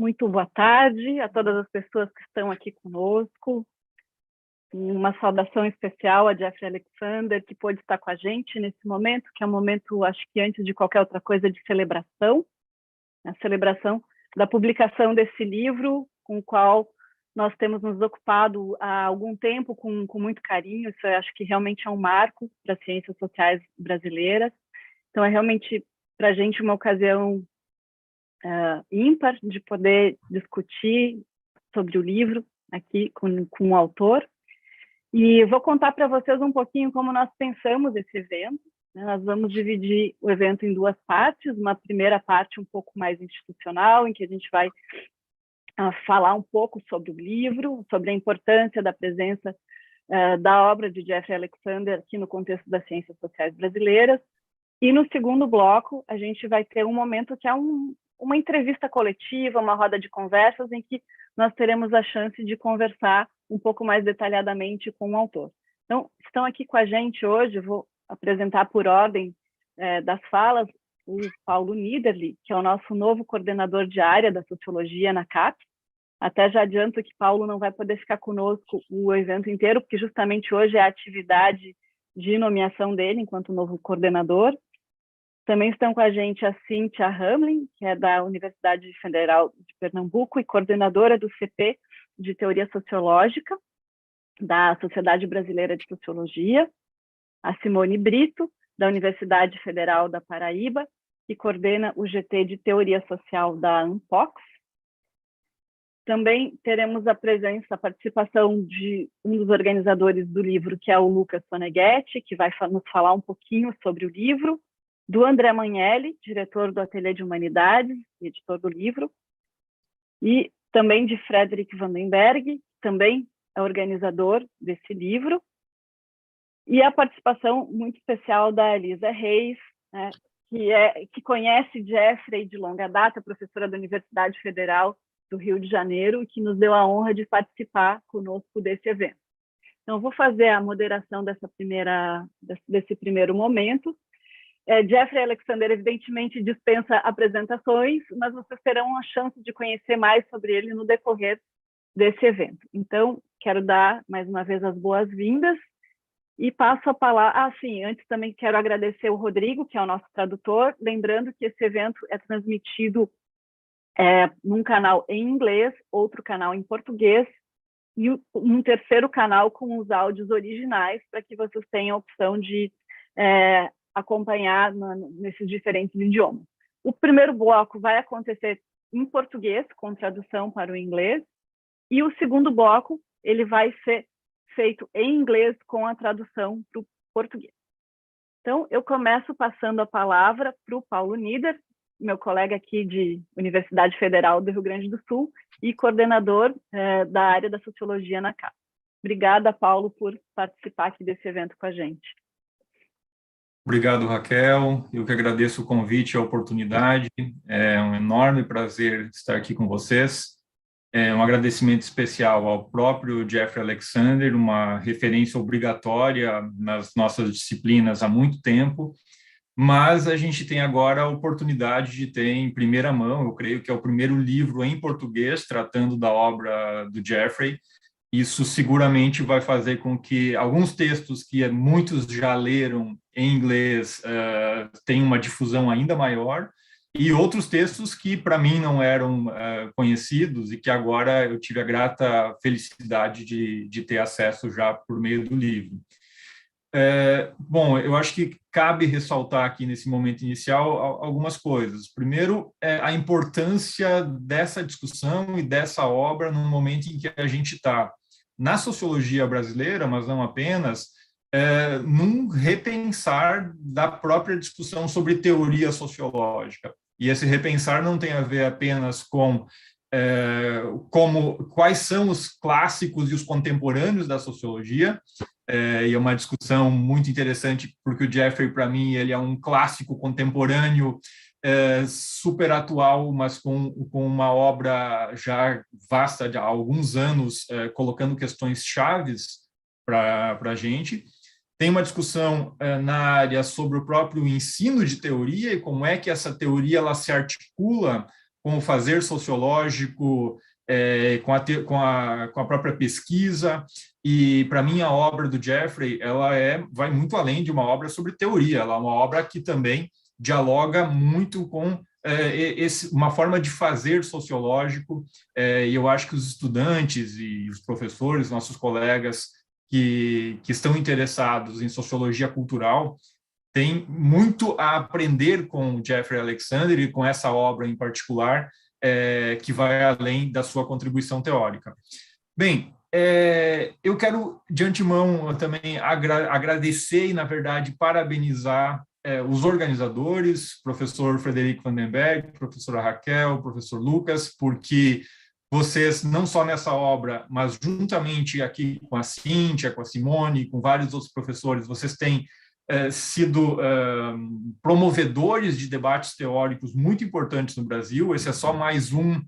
Muito boa tarde a todas as pessoas que estão aqui conosco. Uma saudação especial a Jeffrey Alexander, que pôde estar com a gente nesse momento, que é um momento, acho que antes de qualquer outra coisa, de celebração. A celebração da publicação desse livro, com o qual nós temos nos ocupado há algum tempo com muito carinho. Isso eu acho que realmente é um marco para as ciências sociais brasileiras. Então, é realmente para a gente uma ocasião ímpar de poder discutir sobre o livro aqui com o autor. E vou contar para vocês um pouquinho como nós pensamos esse evento. Nós vamos dividir o evento em duas partes. Uma primeira parte um pouco mais institucional, em que a gente vai falar um pouco sobre o livro, sobre a importância da presença da obra de Jeffrey Alexander aqui no contexto das ciências sociais brasileiras. E no segundo bloco, a gente vai ter um momento que é uma entrevista coletiva, uma roda de conversas, em que nós teremos a chance de conversar um pouco mais detalhadamente com o autor. Então, estão aqui com a gente hoje, vou apresentar por ordem das falas, o Paulo Niederli, que é o nosso novo coordenador de área da Sociologia na CAPES. Até já adianto que Paulo não vai poder ficar conosco o evento inteiro, porque justamente hoje é a atividade de nomeação dele enquanto novo coordenador. Também estão com a gente a Cíntia Hamlin, que é da Universidade Federal de Pernambuco e coordenadora do CP de Teoria Sociológica, da Sociedade Brasileira de Sociologia. A Simone Brito, da Universidade Federal da Paraíba, que coordena o GT de Teoria Social da ANPOX. Também teremos a participação de um dos organizadores do livro, que é o Lucas Soneghetti, que vai nos falar um pouquinho sobre o livro, do André Magnelli, diretor do Ateliê de Humanidades, editor do livro, e também de Frederick Vandenberg, também é organizador desse livro, e a participação muito especial da Elisa Reis, né, que conhece Jeffrey de longa data, professora da Universidade Federal do Rio de Janeiro, e que nos deu a honra de participar conosco desse evento. Então, vou fazer a moderação desse primeiro momento. Jeffrey Alexander, evidentemente, dispensa apresentações, mas vocês terão a chance de conhecer mais sobre ele no decorrer desse evento. Então, quero dar, mais uma vez, as boas-vindas e passo a palavra... sim, antes também quero agradecer o Rodrigo, que é o nosso tradutor, lembrando que esse evento é transmitido num canal em inglês, outro canal em português, e um terceiro canal com os áudios originais, para que vocês tenham a opção de acompanhar nesses diferentes idiomas. O primeiro bloco vai acontecer em português, com tradução para o inglês, e o segundo bloco ele vai ser feito em inglês com a tradução para o português. Então, eu começo passando a palavra para o Paulo Nieder, meu colega aqui de Universidade Federal do Rio Grande do Sul e coordenador da área da Sociologia na CAPES. Obrigada, Paulo, por participar aqui desse evento com a gente. Obrigado, Raquel. Eu que agradeço o convite e a oportunidade. É um enorme prazer estar aqui com vocês. Um agradecimento especial ao próprio Jeffrey Alexander, uma referência obrigatória nas nossas disciplinas há muito tempo, mas a gente tem agora a oportunidade de ter em primeira mão, eu creio que é o primeiro livro em português tratando da obra do Jeffrey. Isso seguramente vai fazer com que alguns textos que muitos já leram em inglês tenham uma difusão ainda maior, e outros textos que para mim não eram conhecidos e que agora eu tive a grata felicidade de ter acesso já por meio do livro. Bom, eu acho que cabe ressaltar aqui nesse momento inicial algumas coisas. Primeiro, a importância dessa discussão e dessa obra no momento em que a gente está na sociologia brasileira, mas não apenas, num repensar da própria discussão sobre teoria sociológica. E esse repensar não tem a ver apenas com quais são os clássicos e os contemporâneos da sociologia, e é uma discussão muito interessante, porque o Jeffrey, para mim, ele é um clássico contemporâneo, super atual, mas com uma obra já vasta de há alguns anos, colocando questões chaves para a gente. Tem uma discussão na área sobre o próprio ensino de teoria e como é que essa teoria ela se articula com o fazer sociológico, com a própria pesquisa. E, para mim, a obra do Jeffrey vai muito além de uma obra sobre teoria, ela é uma obra que também dialoga muito com uma forma de fazer sociológico, e eu acho que os estudantes e os professores, nossos colegas que estão interessados em sociologia cultural, têm muito a aprender com o Jeffrey Alexander e com essa obra em particular, que vai além da sua contribuição teórica. Bem, eu quero, de antemão, também agradecer e, na verdade, parabenizar os organizadores, professor Frederico Vandenberg, professora Raquel, professor Lucas, porque vocês, não só nessa obra, mas juntamente aqui com a Cíntia, com a Simone, com vários outros professores, vocês têm sido promovedores de debates teóricos muito importantes no Brasil. Esse é só mais um,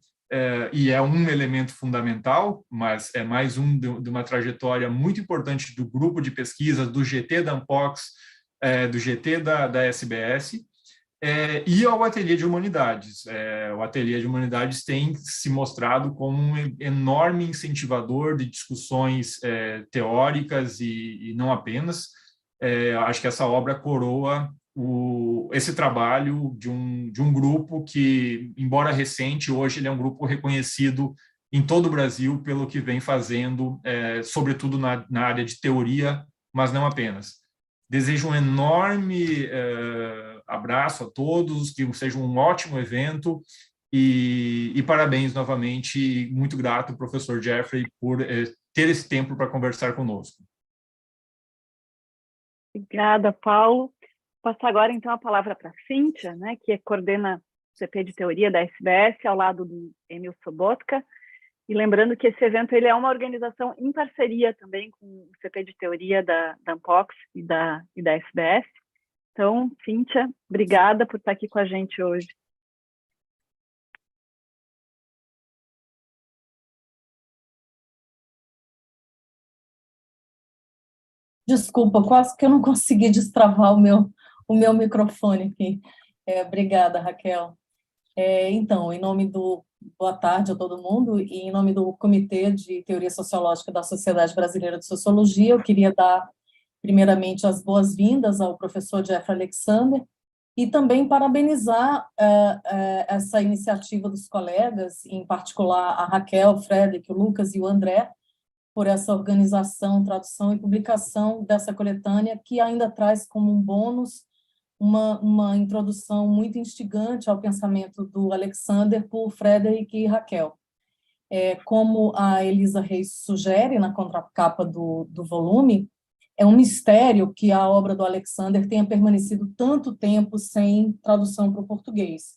e é um elemento fundamental, mas é mais um de uma trajetória muito importante do grupo de pesquisa, do GT da Ampox, do GT da SBS, e ao Ateliê de Humanidades. O Ateliê de Humanidades tem se mostrado como um enorme incentivador de discussões teóricas e não apenas. Acho que essa obra coroa esse trabalho de um grupo que, embora recente, hoje ele é um grupo reconhecido em todo o Brasil pelo que vem fazendo, sobretudo na área de teoria, mas não apenas. Desejo um enorme abraço a todos, que seja um ótimo evento, e parabéns novamente, muito grato, professor Jeffrey, por ter esse tempo para conversar conosco. Obrigada, Paulo. Vou passar agora, então, a palavra para a Cíntia, né, que coordena o CP de Teoria da SBS, ao lado do Emil Sobotka. E lembrando que esse evento ele é uma organização em parceria também com o CP de Teoria da Ampox e da SBS. Então, Cíntia, obrigada por estar aqui com a gente hoje. Desculpa, quase que eu não consegui destravar o meu microfone aqui. Obrigada, Raquel. Então, em nome do boa tarde a todo mundo e em nome do Comitê de Teoria Sociológica da Sociedade Brasileira de Sociologia, eu queria dar, primeiramente, as boas-vindas ao professor Jeffrey Alexander e também parabenizar essa iniciativa dos colegas, em particular a Raquel, o Frederic, o Lucas e o André, por essa organização, tradução e publicação dessa coletânea, que ainda traz como um bônus uma introdução muito instigante ao pensamento do Alexander por Frederic e Raquel. Como a Elisa Reis sugere na contracapa do volume, é um mistério que a obra do Alexander tenha permanecido tanto tempo sem tradução para o português,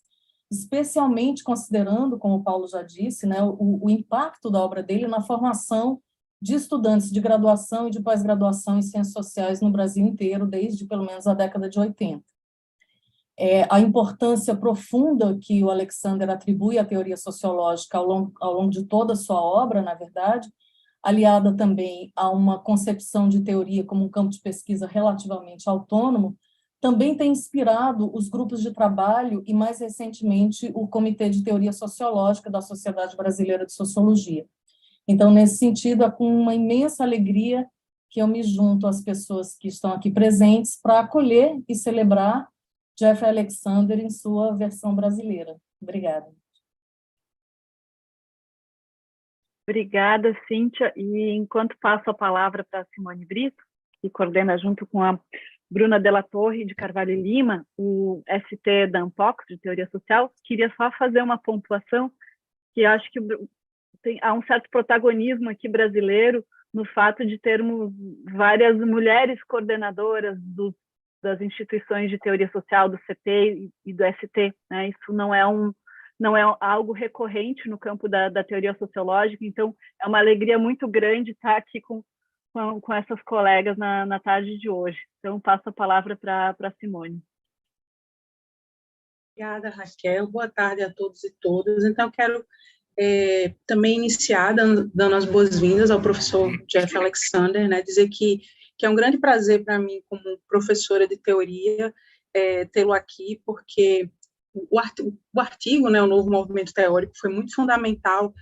especialmente considerando, como o Paulo já disse, né, o impacto da obra dele na formação de estudantes de graduação e de pós-graduação em ciências sociais no Brasil inteiro, desde pelo menos a década de 80. A importância profunda que o Alexander atribui à teoria sociológica ao longo de toda a sua obra, na verdade, aliada também a uma concepção de teoria como um campo de pesquisa relativamente autônomo, também tem inspirado os grupos de trabalho e, mais recentemente, o Comitê de Teoria Sociológica da Sociedade Brasileira de Sociologia. Então, nesse sentido, é com uma imensa alegria que eu me junto às pessoas que estão aqui presentes para acolher e celebrar Jeffrey Alexander em sua versão brasileira. Obrigada. Obrigada, Cíntia. E enquanto passo a palavra para a Simone Brito, que coordena junto com a Bruna Della Torre, de Carvalho e Lima, o ST da Ampox, de Teoria Social, queria só fazer uma pontuação que acho que há um certo protagonismo aqui brasileiro no fato de termos várias mulheres coordenadoras das instituições de teoria social, do CT e do ST. Né? Isso não é algo recorrente no campo da teoria sociológica, então é uma alegria muito grande estar aqui com essas colegas na tarde de hoje. Então, passo a palavra para a Simone. Obrigada, Raquel. Boa tarde a todos e todas. Então, eu quero também iniciar dando as boas-vindas ao professor Jeffrey Alexander, né, dizer que é um grande prazer para mim, como professora de teoria, tê-lo aqui, porque o artigo, né, o Novo Movimento Teórico, foi muito fundamental,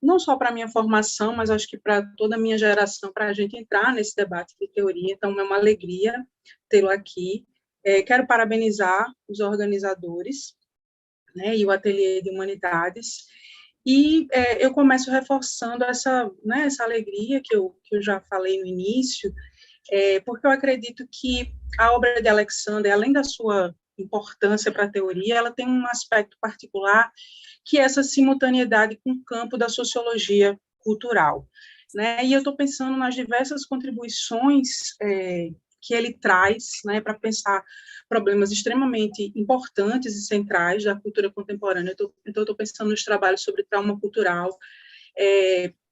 não só para a minha formação, mas acho que para toda a minha geração, para a gente entrar nesse debate de teoria. Então, é uma alegria tê-lo aqui. Quero parabenizar os organizadores, né, e o Ateliê de Humanidades, e eu começo reforçando essa alegria que eu já falei no início, porque eu acredito que a obra de Alexander, além da sua importância para a teoria, ela tem um aspecto particular, que é essa simultaneidade com o campo da sociologia cultural, né? E eu estou pensando nas diversas contribuições que ele traz, né, para pensar problemas extremamente importantes e centrais da cultura contemporânea. Então, eu estou pensando nos trabalhos sobre trauma cultural,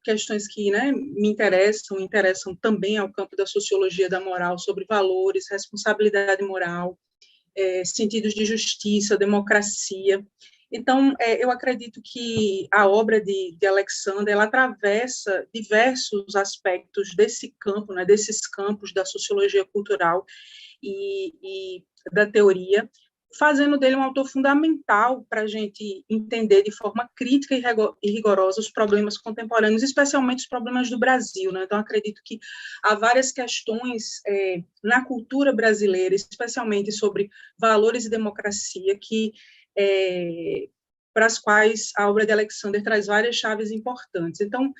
questões que, né, me interessam também ao campo da sociologia da moral, sobre valores, responsabilidade moral, sentidos de justiça, democracia. Então, eu acredito que a obra de Alexander, ela atravessa diversos aspectos desse campo, né, desses campos da sociologia cultural e da teoria, fazendo dele um autor fundamental para a gente entender de forma crítica e rigorosa os problemas contemporâneos, especialmente os problemas do Brasil, né? Então, acredito que há várias questões na cultura brasileira, especialmente sobre valores e democracia, para as quais a obra de Alexander traz várias chaves importantes. Então,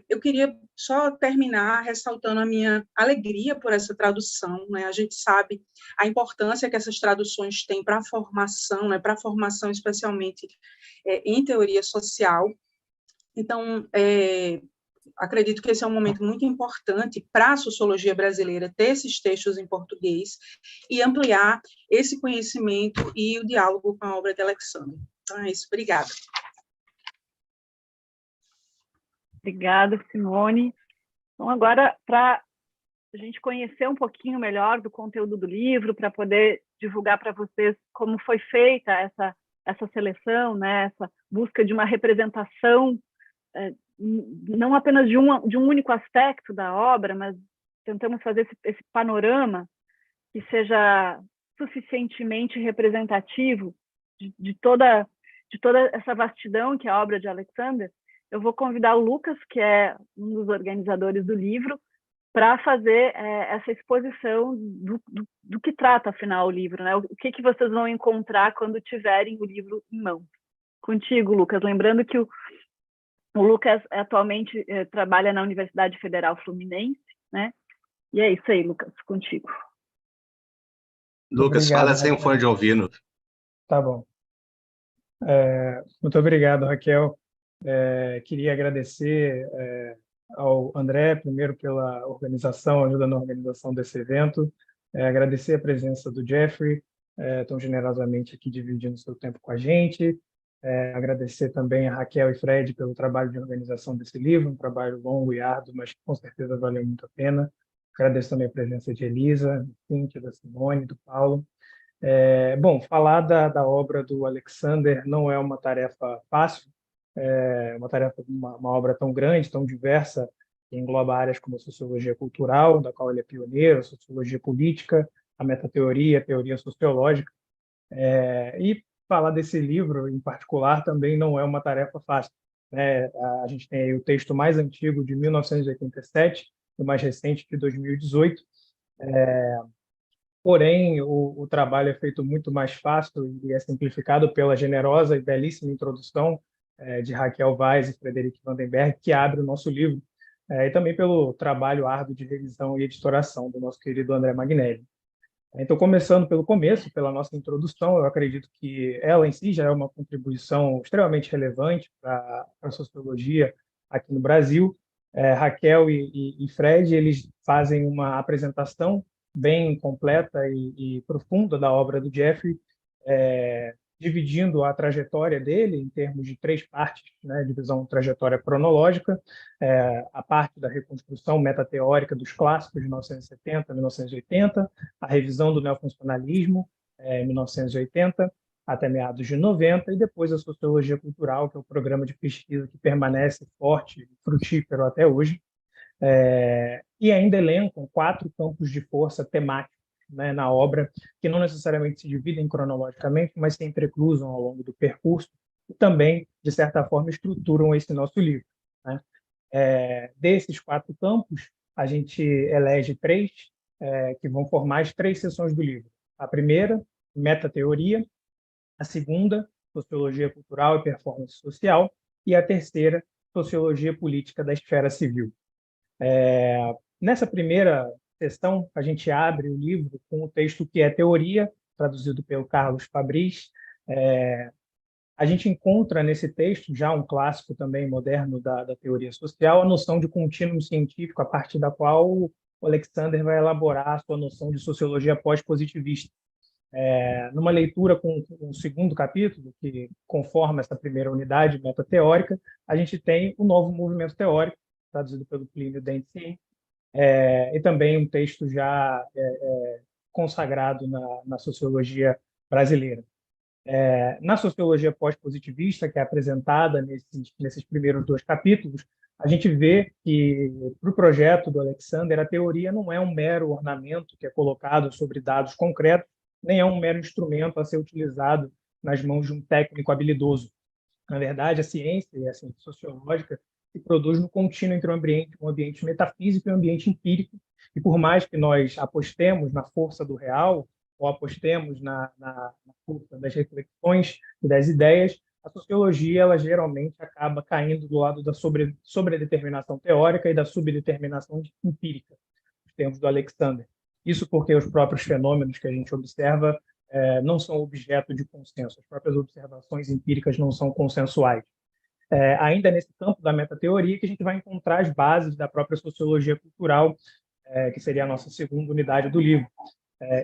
eu queria só terminar ressaltando a minha alegria por essa tradução, né? A gente sabe a importância que essas traduções têm para a formação, né? Para a formação especialmente em teoria social. Então, acredito que esse é um momento muito importante para a sociologia brasileira ter esses textos em português e ampliar esse conhecimento e o diálogo com a obra de Alexander. Então, é isso. Obrigada. Obrigada, Simone. Então, agora, para a gente conhecer um pouquinho melhor do conteúdo do livro, para poder divulgar para vocês como foi feita essa seleção, né, essa busca de uma representação, não apenas de um único aspecto da obra, mas tentamos fazer esse panorama que seja suficientemente representativo de toda essa vastidão que é a obra de Alexander. Eu vou convidar o Lucas, que é um dos organizadores do livro, para fazer essa exposição do que trata, afinal, o livro, né? O que vocês vão encontrar quando tiverem o livro em mãos. Contigo, Lucas. Lembrando que o Lucas atualmente trabalha na Universidade Federal Fluminense, né? E é isso aí, Lucas, contigo. Lucas, Obrigado, fala sem Raquel. fone de ouvido. Tá bom. Muito obrigado, Raquel. Queria agradecer ao André, primeiro, pela organização, ajuda na organização desse evento. Agradecer a presença do Jeffrey, tão generosamente aqui dividindo seu tempo com a gente. Agradecer também a Raquel e Fred pelo trabalho de organização desse livro, um trabalho longo e árduo, mas que com certeza valeu muito a pena. Agradeço também a presença de Elisa, da Cíntia, da Simone, do Paulo. Bom, falar da obra do Alexander não é uma tarefa fácil, uma obra tão grande, tão diversa, que engloba áreas como a sociologia cultural, da qual ele é pioneiro, a sociologia política, a metateoria, a teoria sociológica. E falar desse livro, em particular, também não é uma tarefa fácil, né? A gente tem aí o texto mais antigo, de 1987, e o mais recente, de 2018. Porém, o trabalho é feito muito mais fácil e é simplificado pela generosa e belíssima introdução de Raquel Weiss e Frederic Vandenberg, que abre o nosso livro, e também pelo trabalho árduo de revisão e editoração do nosso querido André Magnelli. Então, começando pelo começo, pela nossa introdução, eu acredito que ela em si já é uma contribuição extremamente relevante para a sociologia aqui no Brasil. Raquel e Fred, eles fazem uma apresentação bem completa e profunda da obra do Jeffrey, dividindo a trajetória dele em termos de 3 partes, né? Divisão trajetória cronológica, a parte da reconstrução metateórica dos clássicos de 1970 a 1980, a revisão do neofuncionalismo, 1980 até meados de 90, e depois a sociologia cultural, que é o programa de pesquisa que permanece forte e frutífero até hoje. E ainda elencam 4 campos de força temáticos né, na obra, que não necessariamente se dividem cronologicamente, mas se entrecruzam ao longo do percurso e também, de certa forma, estruturam esse nosso livro, né? Desses 4 campos, a gente elege 3 que vão formar as 3 seções do livro. A primeira, metateoria; a segunda, sociologia cultural e performance social; e a terceira, sociologia política da esfera civil. Nessa primeira sessão, a gente abre o livro com o texto que é Teoria, traduzido pelo Carlos Fabris. A gente encontra nesse texto, já um clássico também moderno da teoria social, a noção de contínuo científico, a partir da qual o Alexander vai elaborar a sua noção de sociologia pós-positivista. Numa leitura com o segundo capítulo, que conforma essa primeira unidade metateórica, a gente tem o novo movimento teórico, traduzido pelo Plínio Dentier, e também um texto já consagrado na sociologia brasileira. Na sociologia pós-positivista, que é apresentada nesses primeiros 2 capítulos, a gente vê que, para o projeto do Alexander, a teoria não é um mero ornamento que é colocado sobre dados concretos, nem é um mero instrumento a ser utilizado nas mãos de um técnico habilidoso. Na verdade, a ciência e a ciência sociológica se produz no contínuo entre um ambiente metafísico e um ambiente empírico, e por mais que nós apostemos na força do real, ou apostemos na força das reflexões e das ideias, a sociologia ela geralmente acaba caindo do lado da sobredeterminação teórica e da subdeterminação empírica, nos termos do Alexander. Isso porque os próprios fenômenos que a gente observa não são objeto de consenso, as próprias observações empíricas não são consensuais. Ainda nesse campo da metateoria que a gente vai encontrar as bases da própria sociologia cultural, que seria a nossa segunda unidade do livro.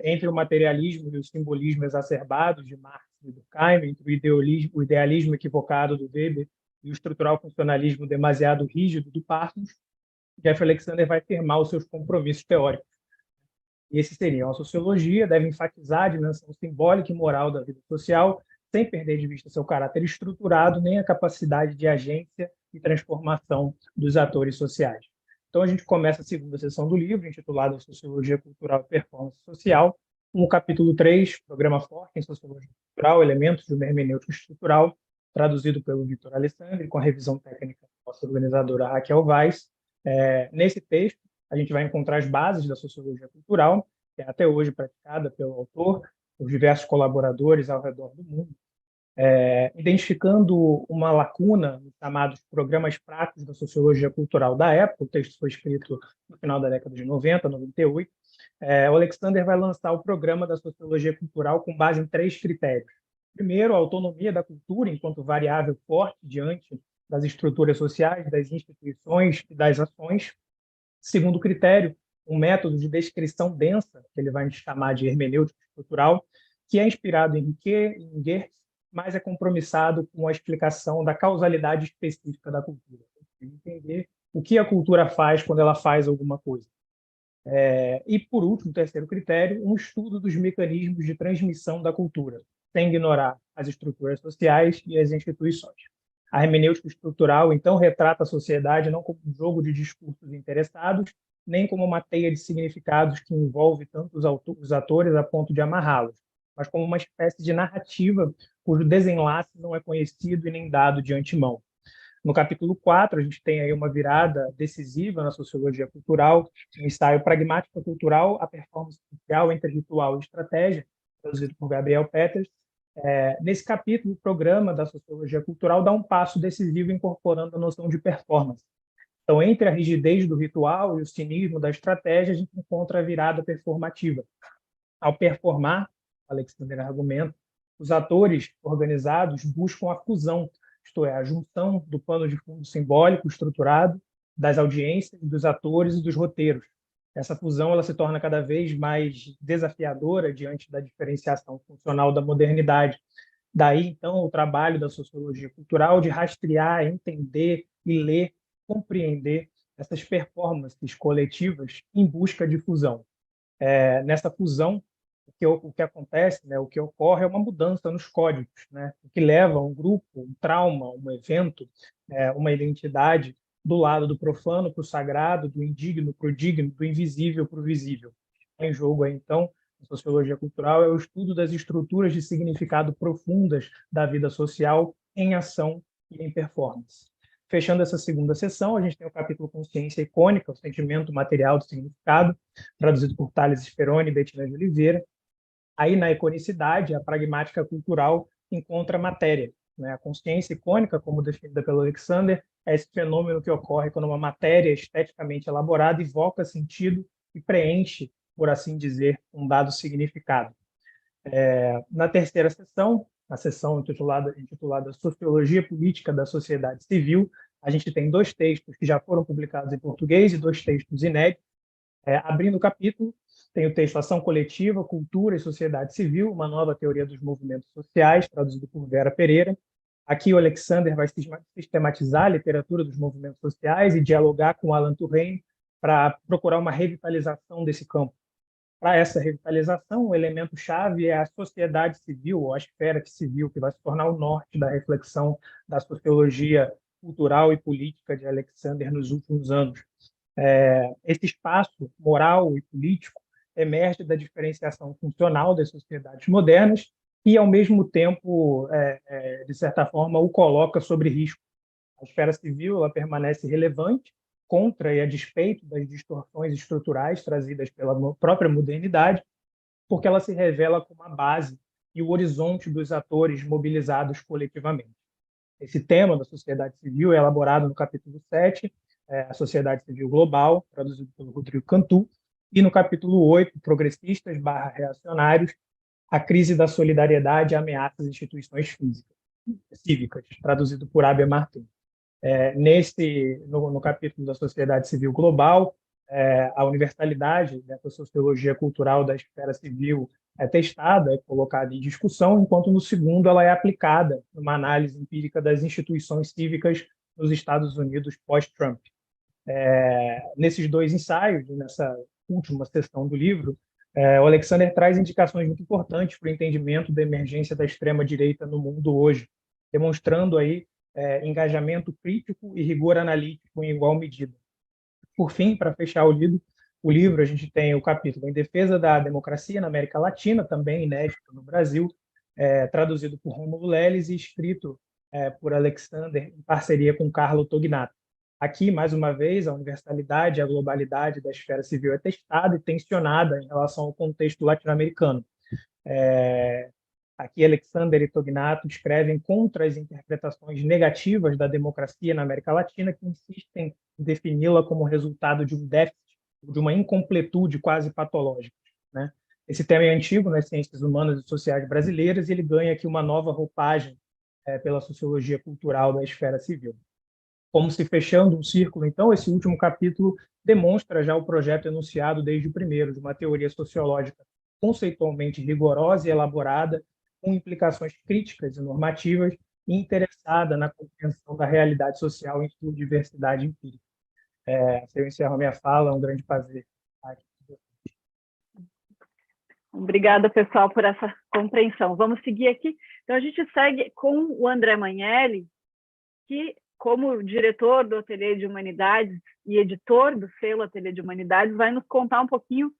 Entre o materialismo e o simbolismo exacerbado de Marx e Durkheim, entre o idealismo equivocado do Weber e o estrutural funcionalismo demasiado rígido do Parsons, Jeffrey Alexander vai firmar os seus compromissos teóricos. E esses seriam: a sociologia deve enfatizar a dimensão simbólica e moral da vida social, sem perder de vista seu caráter estruturado, nem a capacidade de agência e transformação dos atores sociais. Então, a gente começa a segunda sessão do livro, intitulada Sociologia Cultural e Performance Social, com o capítulo 3, Programa Forte em Sociologia Cultural, Elementos de uma Hermenêutica Estrutural, traduzido pelo Victor Alessandri, com a revisão técnica da nossa organizadora Raquel Weiss. Nesse texto, a gente vai encontrar as bases da sociologia cultural, que é até hoje praticada pelo autor, por diversos colaboradores ao redor do mundo, identificando uma lacuna nos chamados programas práticos da sociologia cultural da época. O texto foi escrito no final da década de 90, 98. O Alexander vai lançar o programa da sociologia cultural com base em 3 critérios. Primeiro, a autonomia da cultura enquanto variável forte diante das estruturas sociais, das instituições e das ações. Segundo critério, um método de descrição densa, que ele vai chamar de hermenêutica estrutural, que é inspirado em Riquet e em Geertz, mas é compromissado com a explicação da causalidade específica da cultura. Entender o que a cultura faz quando ela faz alguma coisa. E, por último, terceiro critério, um estudo dos mecanismos de transmissão da cultura, sem ignorar as estruturas sociais e as instituições. A hermenêutica estrutural, então, retrata a sociedade não como um jogo de discursos interessados, nem como uma teia de significados que envolve tanto os atores a ponto de amarrá-los, mas como uma espécie de narrativa cujo desenlace não é conhecido e nem dado de antemão. No capítulo 4, a gente tem aí uma virada decisiva na sociologia cultural, um ensaio Pragmática Cultural, a performance social entre ritual e estratégia, traduzido por Gabriel Peters. Nesse capítulo, o programa da sociologia cultural dá um passo decisivo incorporando a noção de performance. Então, entre a rigidez do ritual e o cinismo da estratégia, a gente encontra a virada performativa. Ao performar, Alexander argumenta, os atores organizados buscam a fusão, isto é, a junção do pano de fundo simbólico estruturado, das audiências, dos atores e dos roteiros. Essa fusão ela se torna cada vez mais desafiadora diante da diferenciação funcional da modernidade. Daí, então, o trabalho da sociologia cultural de rastrear, entender e ler, compreender essas performances coletivas em busca de fusão. Nessa fusão, o que acontece, né, o que ocorre é uma mudança nos códigos, né, o que leva um grupo, um trauma, um evento, uma identidade do lado do profano para o sagrado, do indigno para o digno, do invisível para o visível. Em jogo, então, sociologia cultural é o estudo das estruturas de significado profundas da vida social em ação e em performance. Fechando essa segunda sessão, a gente tem o capítulo Consciência Icônica, o sentimento material do significado, traduzido por Thales Speroni e Bettina de Oliveira. Aí, na iconicidade, a pragmática cultural encontra matéria. Né? A consciência icônica, como definida pelo Alexander, é esse fenômeno que ocorre quando uma matéria esteticamente elaborada evoca sentido e preenche, por assim dizer, um dado significado. Na terceira sessão, a sessão intitulada Sociologia Política da Sociedade Civil, a gente tem 2 textos que já foram publicados em português e 2 textos inéditos. Abrindo o capítulo, tem o texto Ação Coletiva, Cultura e Sociedade Civil, uma nova teoria dos movimentos sociais, traduzido por Vera Pereira. Aqui o Alexander vai sistematizar a literatura dos movimentos sociais e dialogar com Alan Touraine para procurar uma revitalização desse campo. Para essa revitalização, o elemento-chave é a sociedade civil, ou a esfera civil, que vai se tornar o norte da reflexão da sociologia cultural e política de Alexander nos últimos anos. Esse espaço moral e político emerge da diferenciação funcional das sociedades modernas e, ao mesmo tempo, de certa forma, o coloca sobre risco. A esfera civil ela permanece relevante contra e a despeito das distorções estruturais trazidas pela própria modernidade, porque ela se revela como a base e o horizonte dos atores mobilizados coletivamente. Esse tema da sociedade civil é elaborado no capítulo 7, a Sociedade Civil Global, traduzido pelo Rodrigo Cantu, e no capítulo 8, Progressistas/Reacionários, a crise da solidariedade e ameaças às instituições cívicas, traduzido por Abia Martins. No capítulo da Sociedade Civil Global, a universalidade dessa sociologia cultural da esfera civil é testada, é colocada em discussão, enquanto no segundo ela é aplicada numa análise empírica das instituições cívicas nos Estados Unidos pós-Trump. Nesses 2 ensaios, nessa última sessão do livro, o Alexander traz indicações muito importantes para o entendimento da emergência da extrema-direita no mundo hoje, demonstrando aí engajamento crítico e rigor analítico em igual medida. Por fim, para fechar o livro, a gente tem o capítulo Em Defesa da Democracia na América Latina, também inédito no Brasil, traduzido por Rômulo Leles e escrito por Alexander em parceria com Carlo Tognato. Aqui, mais uma vez, a universalidade e a globalidade da esfera civil é testada e tensionada em relação ao contexto latino-americano. Aqui, Alexander e Tognato escrevem contra as interpretações negativas da democracia na América Latina, que insistem em defini-la como resultado de um déficit, de uma incompletude quase patológica. Né? Esse tema é antigo nas ciências humanas e sociais brasileiras e ele ganha aqui uma nova roupagem pela sociologia cultural da esfera civil. Como se fechando um círculo, então, esse último capítulo demonstra já o projeto enunciado desde o primeiro, de uma teoria sociológica conceitualmente rigorosa e elaborada, com implicações críticas e normativas, e interessada na compreensão da realidade social em sua diversidade empírica. Se eu encerro a minha fala, é um grande prazer estar aqui. Obrigada, pessoal, por essa compreensão. Vamos seguir aqui. Então, a gente segue com o André Magnelli, que, como diretor do Ateliê de Humanidades e editor do selo Ateliê de Humanidades, vai nos contar um pouquinho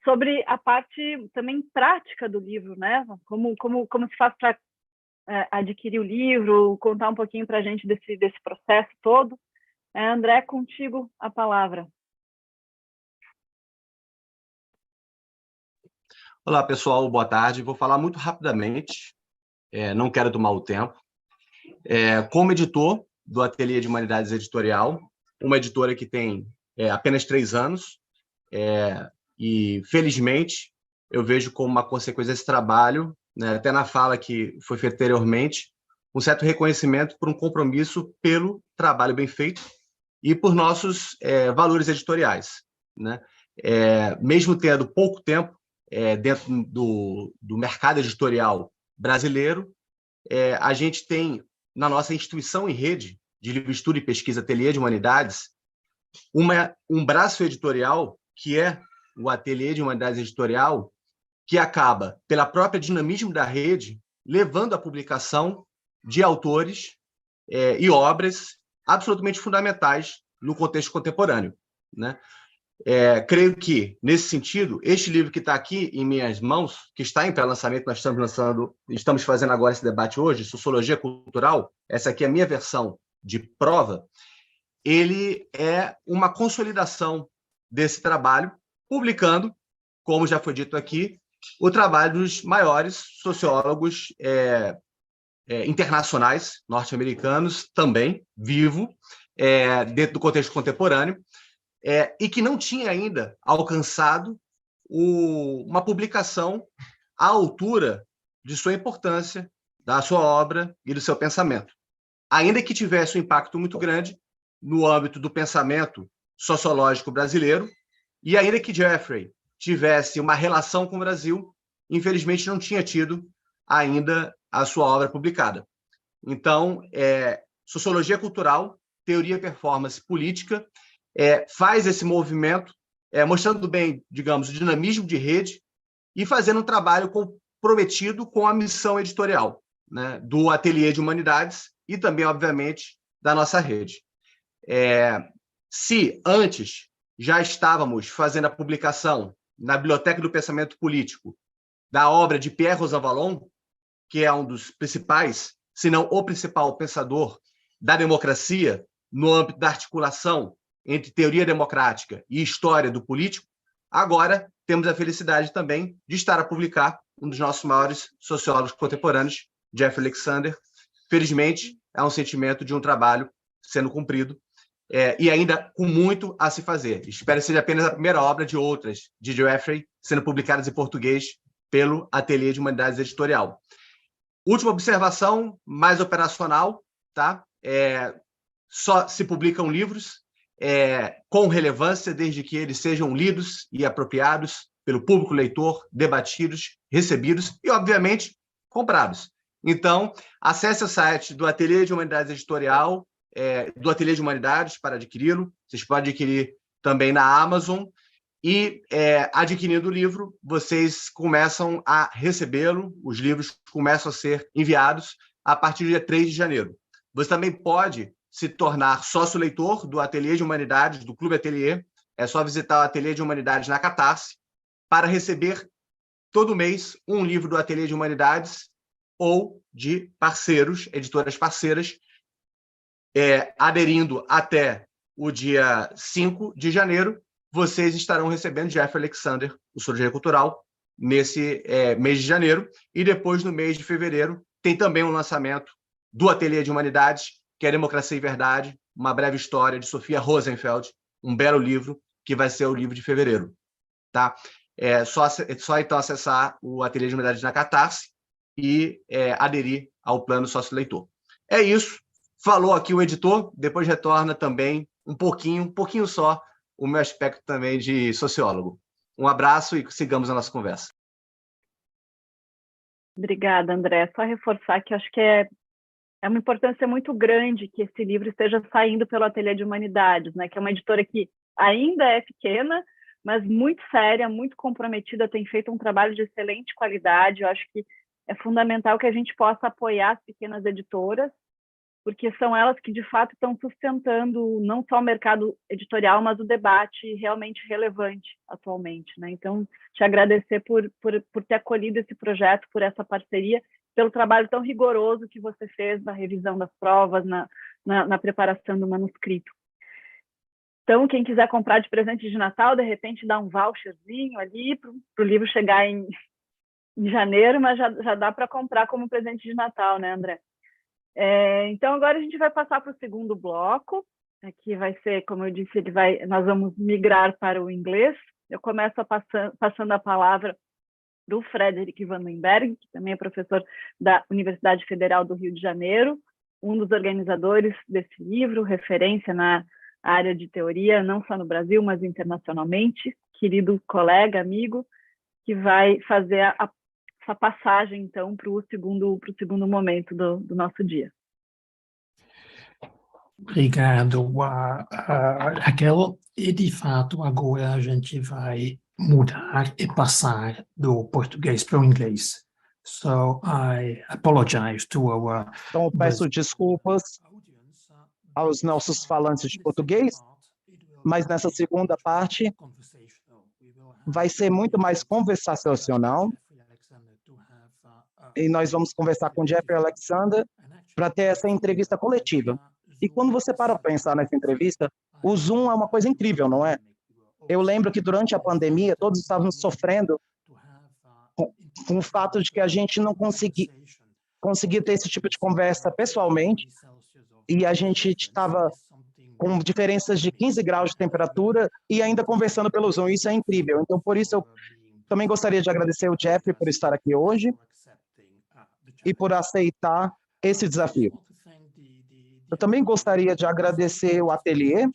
sobre a parte também prática do livro, né? Como se faz para adquirir o livro, contar um pouquinho para a gente desse processo todo. André, contigo a palavra. Olá, pessoal, boa tarde. Vou falar muito rapidamente, não quero tomar o tempo. Como editor do Ateliê de Humanidades Editorial, uma editora que tem apenas 3 anos, e, felizmente, eu vejo como uma consequência desse trabalho, né, até na fala que foi feita anteriormente, um certo reconhecimento por um compromisso pelo trabalho bem feito e por nossos valores editoriais. Né? Mesmo tendo pouco tempo dentro do mercado editorial brasileiro, a gente tem, na nossa instituição em rede de livro estudo e pesquisa Ateliê de Humanidades, um braço editorial que é o Ateliê de Humanidades Editorial, que acaba, pela própria dinamismo da rede, levando à publicação de autores e obras absolutamente fundamentais no contexto contemporâneo. Né? Creio que, nesse sentido, este livro que está aqui em minhas mãos, que está em pré-lançamento, nós estamos fazendo agora esse debate hoje, Sociologia Cultural, essa aqui é a minha versão de prova, ele é uma consolidação desse trabalho, publicando, como já foi dito aqui, o trabalho dos maiores sociólogos internacionais, norte-americanos, também, vivo, dentro do contexto contemporâneo, e que não tinha ainda alcançado uma publicação à altura de sua importância, da sua obra e do seu pensamento. Ainda que tivesse um impacto muito grande no âmbito do pensamento sociológico brasileiro, e ainda que Jeffrey tivesse uma relação com o Brasil, infelizmente não tinha tido ainda a sua obra publicada. Então, Sociologia Cultural, Teoria, Performance, Política, faz esse movimento, mostrando bem, digamos, o dinamismo de rede e fazendo um trabalho comprometido com a missão editorial, né, do Ateliê de Humanidades e também, obviamente, da nossa rede. Se antes já estávamos fazendo a publicação na Biblioteca do Pensamento Político da obra de Pierre Rosanvallon, que é um dos principais, se não o principal pensador da democracia no âmbito da articulação entre teoria democrática e história do político, agora temos a felicidade também de estar a publicar um dos nossos maiores sociólogos contemporâneos, Jeffrey Alexander. Felizmente, é um sentimento de um trabalho sendo cumprido, e ainda com muito a se fazer. Espero que seja apenas a primeira obra de outras de Jeffrey sendo publicadas em português pelo Ateliê de Humanidades Editorial. Última observação, mais operacional, tá? Só se publicam livros com relevância, desde que eles sejam lidos e apropriados pelo público leitor, debatidos, recebidos e, obviamente, comprados. Então, acesse o site do Ateliê de Humanidades Editorial, do Ateliê de Humanidades para adquiri-lo. Vocês podem adquirir também na Amazon e, adquirindo o livro, vocês começam a recebê-lo, os livros começam a ser enviados a partir do dia 3 de janeiro. Você também pode se tornar sócio-leitor do Ateliê de Humanidades, do Clube Ateliê. É só visitar o Ateliê de Humanidades na Catarse para receber todo mês um livro do Ateliê de Humanidades ou de parceiros, editoras parceiras, aderindo até o dia 5 de janeiro, vocês estarão recebendo Jeffrey Alexander, o Sociologia Cultural, nesse mês de janeiro, e depois, no mês de fevereiro, tem também um lançamento do Ateliê de Humanidades, que é Democracia e Verdade, uma breve história de Sofia Rosenfeld, um belo livro, que vai ser o livro de fevereiro. Tá? Só então acessar o Ateliê de Humanidades na Catarse e aderir ao plano sócio-leitor. É isso. Falou aqui o editor, depois retorna também um pouquinho só, o meu aspecto também de sociólogo. Um abraço e sigamos a nossa conversa. Obrigada, André. Só reforçar que acho que é uma importância muito grande que esse livro esteja saindo pelo Ateliê de Humanidades, né? Que é uma editora que ainda é pequena, mas muito séria, muito comprometida, tem feito um trabalho de excelente qualidade. Eu acho que é fundamental que a gente possa apoiar as pequenas editoras, porque são elas que, de fato, estão sustentando não só o mercado editorial, mas o debate realmente relevante atualmente, né? Então, te agradecer por ter acolhido esse projeto, por essa parceria, pelo trabalho tão rigoroso que você fez na revisão das provas, na preparação do manuscrito. Então, quem quiser comprar de presente de Natal, de repente dá um voucherzinho ali para o livro chegar em janeiro, mas já dá para comprar como presente de Natal, né, André? Então, agora a gente vai passar para o segundo bloco. Aqui vai ser, como eu disse, nós vamos migrar para o inglês. Eu começo passando a palavra para o Frederic Vandenberg, que também é professor da Universidade Federal do Rio de Janeiro, um dos organizadores desse livro, referência na área de teoria, não só no Brasil, mas internacionalmente, querido colega, amigo, que vai fazer essa passagem, então, para o segundo momento do nosso dia. Obrigado, Raquel. E, de fato, agora a gente vai mudar e passar do português para o inglês. So, I apologize to our... Então, eu peço desculpas aos nossos falantes de português, mas nessa segunda parte vai ser muito mais conversacional, e nós vamos conversar com Jeffrey Alexander para ter essa entrevista coletiva. E quando você para pensar nessa entrevista, o Zoom é uma coisa incrível, não é? Eu lembro que durante a pandemia, todos estávamos sofrendo com o fato de que a gente não conseguia ter esse tipo de conversa pessoalmente, e a gente estava com diferenças de 15 graus de temperatura e ainda conversando pelo Zoom. Isso é incrível. Então, por isso, eu também gostaria de agradecer o Jeffrey por estar aqui hoje e por aceitar esse desafio. Eu também gostaria de agradecer o ateliê,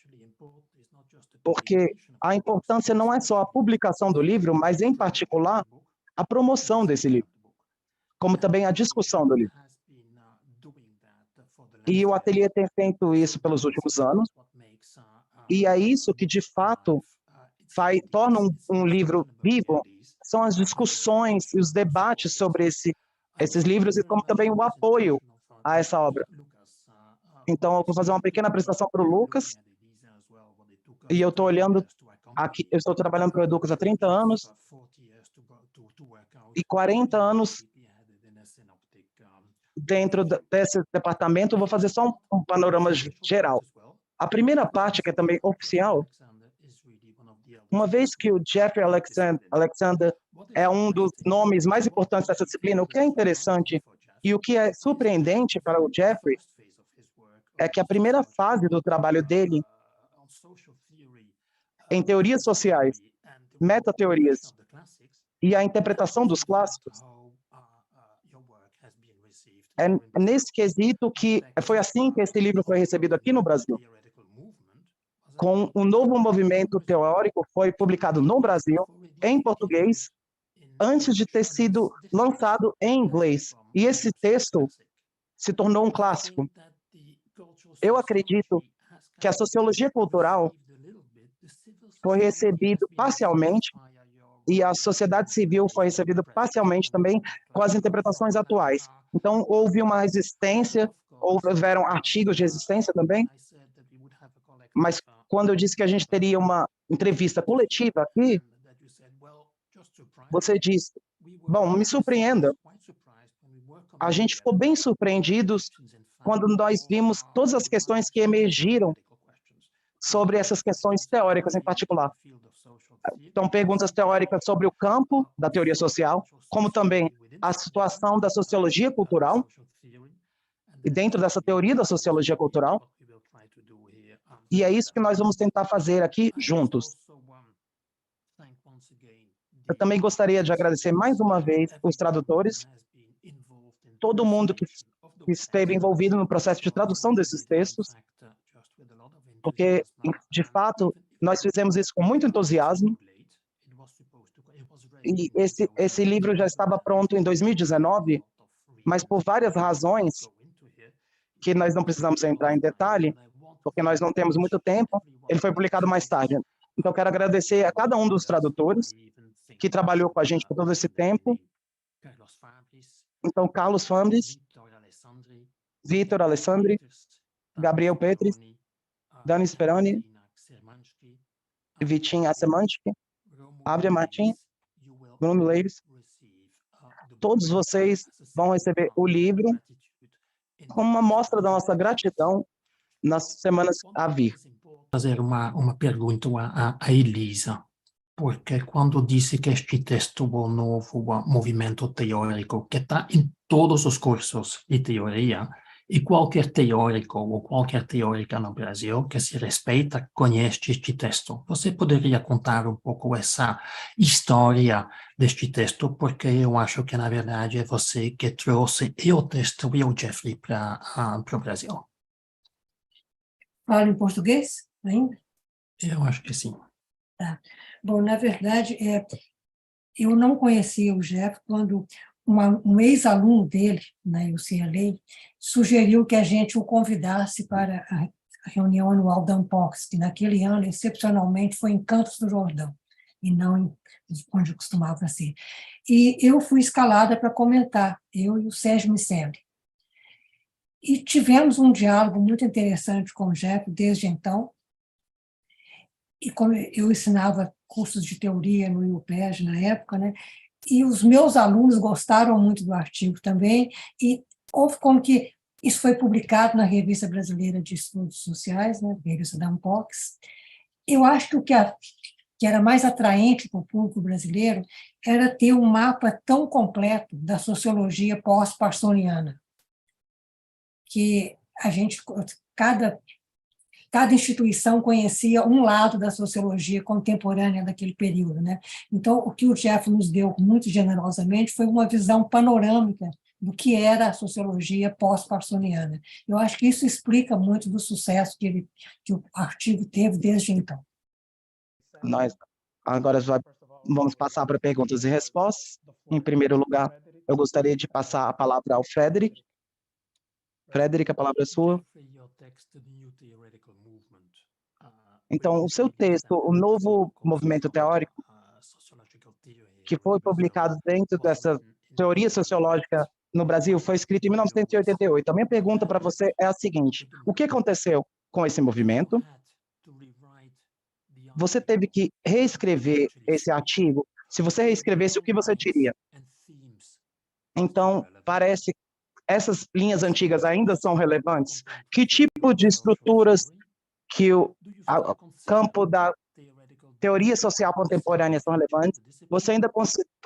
porque a importância não é só a publicação do livro, mas, em particular, a promoção desse livro, como também a discussão do livro. E o ateliê tem feito isso pelos últimos anos, e é isso que, de fato, torna um livro vivo, são as discussões e os debates sobre esses livros, e como também o apoio a essa obra. Então, eu vou fazer uma pequena apresentação para o Lucas, e eu estou olhando aqui, eu estou trabalhando para o Educas há 30 anos, e 40 anos dentro desse departamento. Eu vou fazer só um panorama geral. A primeira parte, que é também oficial, uma vez que o Jeffrey Alexander é um dos nomes mais importantes dessa disciplina, o que é interessante e o que é surpreendente para o Jeffrey é que a primeira fase do trabalho dele em teorias sociais, metateorias e a interpretação dos clássicos, é nesse quesito que foi assim que esse livro foi recebido aqui no Brasil. Com um novo movimento teórico, foi publicado no Brasil, em português, antes de ter sido lançado em inglês. E esse texto se tornou um clássico. Eu acredito que a sociologia cultural foi recebido parcialmente, e a sociedade civil foi recebida parcialmente também com as interpretações atuais. Então, houve uma resistência, houveram artigos de resistência também, mas quando eu disse que a gente teria uma entrevista coletiva aqui, você disse, bom, me surpreenda. A gente ficou bem surpreendidos quando nós vimos todas as questões que emergiram sobre essas questões teóricas em particular. Então, perguntas teóricas sobre o campo da teoria social, como também a situação da sociologia cultural, e dentro dessa teoria da sociologia cultural, e é isso que nós vamos tentar fazer aqui juntos. Eu também gostaria de agradecer mais uma vez os tradutores, todo mundo que esteve envolvido no processo de tradução desses textos, porque, de fato, nós fizemos isso com muito entusiasmo, e esse livro já estava pronto em 2019, mas por várias razões, que nós não precisamos entrar em detalhe, porque nós não temos muito tempo, ele foi publicado mais tarde. Então, quero agradecer a cada um dos tradutores que trabalhou com a gente por todo esse tempo. Então, Carlos Fambris, Vitor Alessandri, Gabriel Petris, Dani Speroni, Vitinho Assemantic, Ávia Martins, Bruno Leires. Todos vocês vão receber o livro como uma mostra da nossa gratidão nas semanas a vir. Fazer uma pergunta a Elisa, porque quando disse que este texto é um novo movimento teórico que está em todos os cursos de teoria, e qualquer teórico ou qualquer teórica no Brasil que se respeita conhece este texto. Você poderia contar um pouco essa história deste texto, porque eu acho que, na verdade, é você que trouxe e o texto e o Jeffrey para o Brasil. Fala em português ainda? Eu acho que sim. Tá. Bom, na verdade, eu não conhecia o Jeff quando um ex-aluno dele, na UCLA, sugeriu que a gente o convidasse para a reunião anual da Unpox, que naquele ano, excepcionalmente, foi em Campos do Jordão, e não onde costumava ser. E eu fui escalada para comentar, eu e o Sérgio Miceli. E tivemos um diálogo muito interessante com o Jeff desde então, e como eu ensinava cursos de teoria no IUPEG na época, né? E os meus alunos gostaram muito do artigo também, e houve como que isso foi publicado na Revista Brasileira de Estudos Sociais, né, revista da Unpox. Eu acho que que era mais atraente para o público brasileiro era ter um mapa tão completo da sociologia pós-parsoniana, que a gente, cada instituição conhecia um lado da sociologia contemporânea daquele período, né? Então, o que o Jeff nos deu muito generosamente foi uma visão panorâmica do que era a sociologia pós-parsoniana. Eu acho que isso explica muito do sucesso que o artigo teve desde então. Nós agora vamos passar para perguntas e respostas. Em primeiro lugar, eu gostaria de passar a palavra ao Frederic. Frederic, a palavra é sua. Então, o seu texto, o novo movimento teórico, que foi publicado dentro dessa teoria sociológica no Brasil, foi escrito em 1988. A minha pergunta para você é a seguinte: o que aconteceu com esse movimento? Você teve que reescrever esse artigo. Se você reescrevesse, o que você diria? Então, parece que essas linhas antigas ainda são relevantes. Que tipo de estruturas que o campo da teoria social contemporânea são relevantes? Você ainda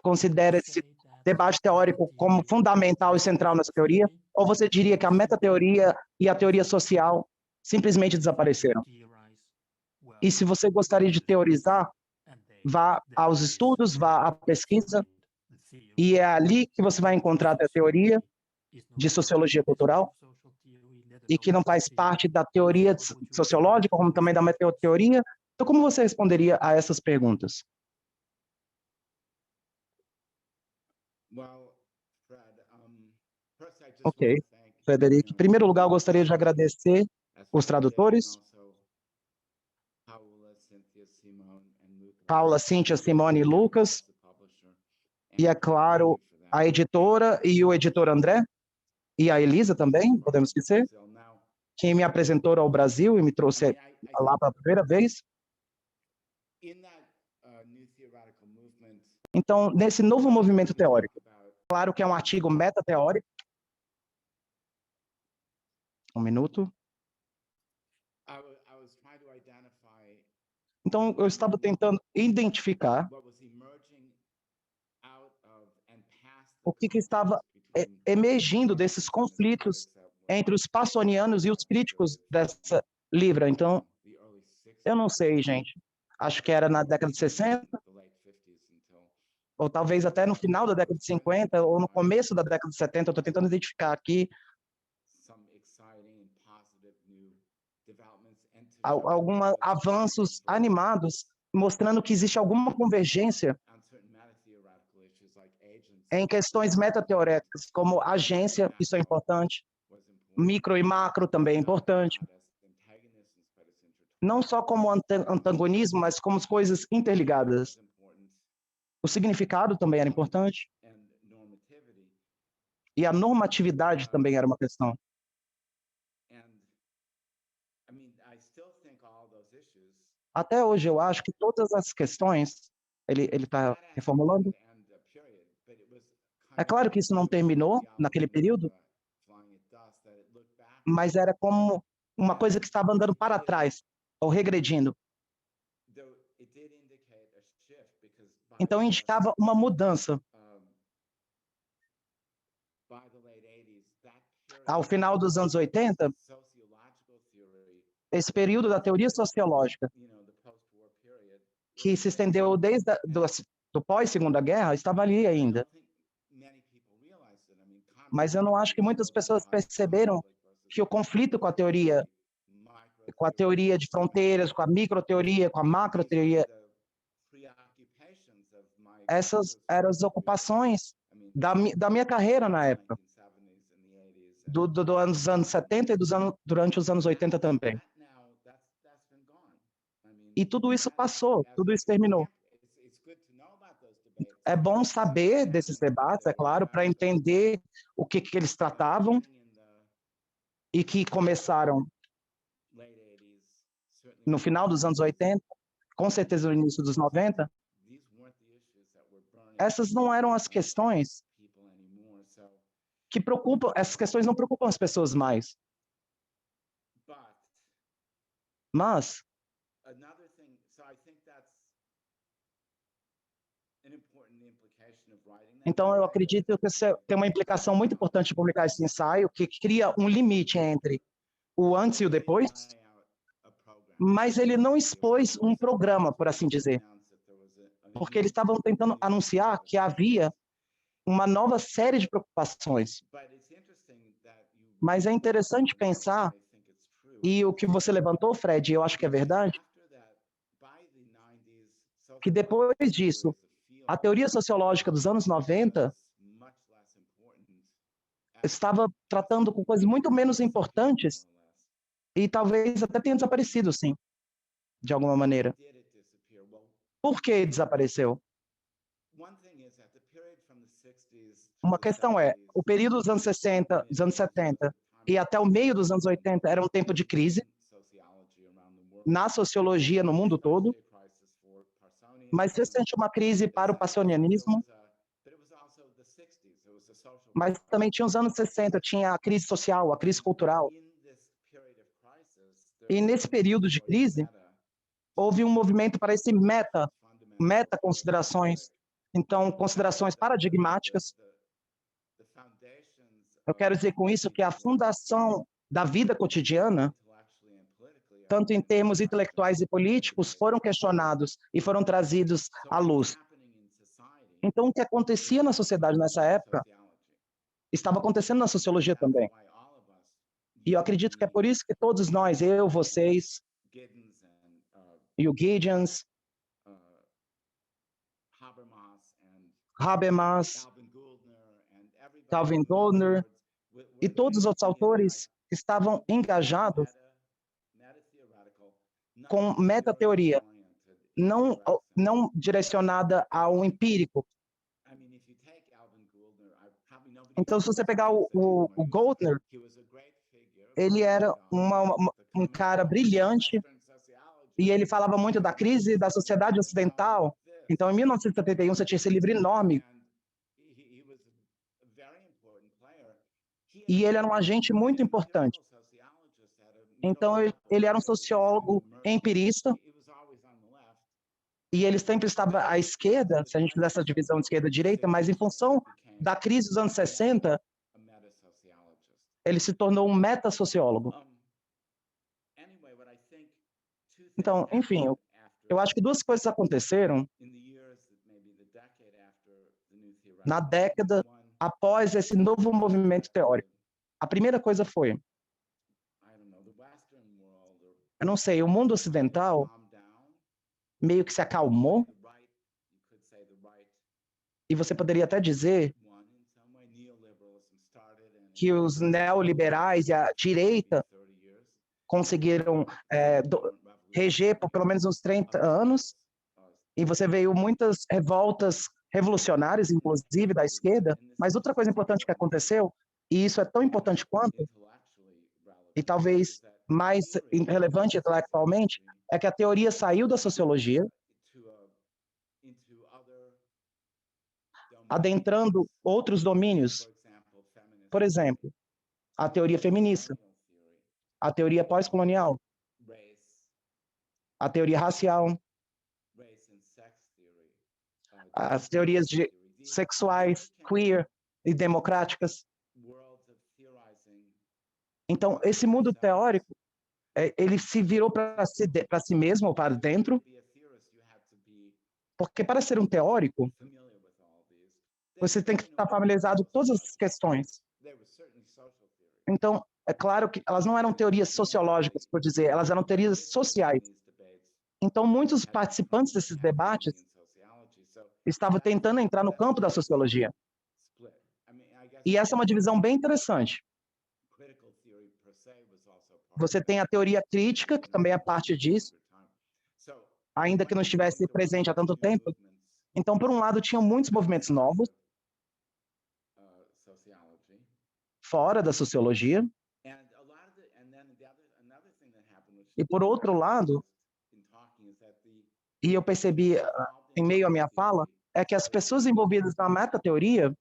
considera esse debate teórico como fundamental e central nessa teoria? Ou você diria que a metateoria e a teoria social simplesmente desapareceram? E se você gostaria de teorizar, vá aos estudos, vá à pesquisa, e é ali que você vai encontrar a teoria de sociologia cultural, e que não faz parte da teoria sociológica, como também da metateoria. Então, como você responderia a essas perguntas? Ok, Frederic. Em primeiro lugar, eu gostaria de agradecer os tradutores, Paula, Cíntia, Simone e Lucas, e, é claro, a editora e o editor André, e a Elisa também, podemos esquecer, quem me apresentou ao Brasil e me trouxe lá pela primeira vez. Então, nesse novo movimento teórico, claro que é um artigo metateórico. Um minuto. Então, eu estava tentando identificar o que estava emergindo desses conflitos entre os parsonianos e os críticos dessa livra. Então, eu não sei, gente. Acho que era na década de 60, ou talvez até no final da década de 50, ou no começo da década de 70. Eu estou tentando identificar aqui alguns avanços animados, mostrando que existe alguma convergência em questões metateoréticas, como agência, isso é importante, micro e macro também é importante, não só como antagonismo, mas como as coisas interligadas. O significado também era importante, e a normatividade também era uma questão. Até hoje, eu acho que todas as questões, ele está reformulando. É claro que isso não terminou naquele período, mas era como uma coisa que estava andando para trás, ou regredindo. Então, indicava uma mudança. Ao final dos anos 80, esse período da teoria sociológica, que se estendeu desde do pós-Segunda Guerra, estava ali ainda. Mas eu não acho que muitas pessoas perceberam que o conflito com a teoria de fronteiras, com a microteoria, com a macroteoria, essas eram as ocupações da minha carreira na época, dos anos 70 e durante os anos 80 também. E tudo isso passou, tudo isso terminou. É bom saber desses debates, é claro, para entender o que eles tratavam e que começaram no final dos anos 80, com certeza no início dos 90, essas não eram as questões que preocupam, essas questões não preocupam as pessoas mais. Mas, então eu acredito que isso tem uma implicação muito importante de publicar esse ensaio, que cria um limite entre o antes e o depois, mas ele não expôs um programa, por assim dizer, porque eles estavam tentando anunciar que havia uma nova série de preocupações. Mas é interessante pensar, e o que você levantou, Fred, eu acho que é verdade, que depois disso, a teoria sociológica dos anos 90 estava tratando com coisas muito menos importantes e talvez até tenha desaparecido, sim, de alguma maneira. Por que desapareceu? Uma questão é, o período dos anos 60, dos anos 70 e até o meio dos anos 80 era um tempo de crise na sociologia no mundo todo, mas você sente uma crise para o passonianismo, mas também tinha os anos 60, tinha a crise social, a crise cultural. E nesse período de crise, houve um movimento para esse meta-considerações. Então, considerações paradigmáticas. Eu quero dizer com isso que a fundação da vida cotidiana, tanto em termos intelectuais e políticos, foram questionados e foram trazidos à luz. Então, o que acontecia na sociedade nessa época, estava acontecendo na sociologia também. E eu acredito que é por isso que todos nós, eu, vocês, e o Giddens, Habermas, Calvin Goldner, e todos os outros autores estavam engajados com metateoria, não direcionada ao empírico. Então, se você pegar o Goldner, ele era um cara brilhante e ele falava muito da crise da sociedade ocidental. Então, em 1971, você tinha esse livro enorme. E ele era um agente muito importante. Então, ele era um sociólogo empirista, e ele sempre estava à esquerda, se a gente fizer essa divisão de esquerda e direita, mas em função da crise dos anos 60, ele se tornou um meta-sociólogo. Então, enfim, eu acho que duas coisas aconteceram na década após esse novo movimento teórico. A primeira coisa foi, eu não sei, o mundo ocidental meio que se acalmou, e você poderia até dizer que os neoliberais e a direita conseguiram reger por pelo menos uns 30 anos, e você veio muitas revoltas revolucionárias, inclusive da esquerda, mas outra coisa importante que aconteceu, e isso é tão importante quanto, e talvez mais relevante intelectualmente, é que a teoria saiu da sociologia, adentrando outros domínios. Por exemplo, a teoria feminista, a teoria pós-colonial, a teoria racial, as teorias sexuais, queer e democráticas. Então, esse mundo teórico, ele se virou para si mesmo, para dentro, porque para ser um teórico, você tem que estar familiarizado com todas as questões. Então, é claro que elas não eram teorias sociológicas, por dizer, elas eram teorias sociais. Então, muitos participantes desses debates estavam tentando entrar no campo da sociologia. E essa é uma divisão bem interessante. Você tem a teoria crítica, que também é parte disso, ainda que não estivesse presente há tanto tempo. Então, por um lado, tinham muitos movimentos novos, fora da sociologia, e por outro lado, e eu percebi em meio à minha fala, é que as pessoas envolvidas na metateoria,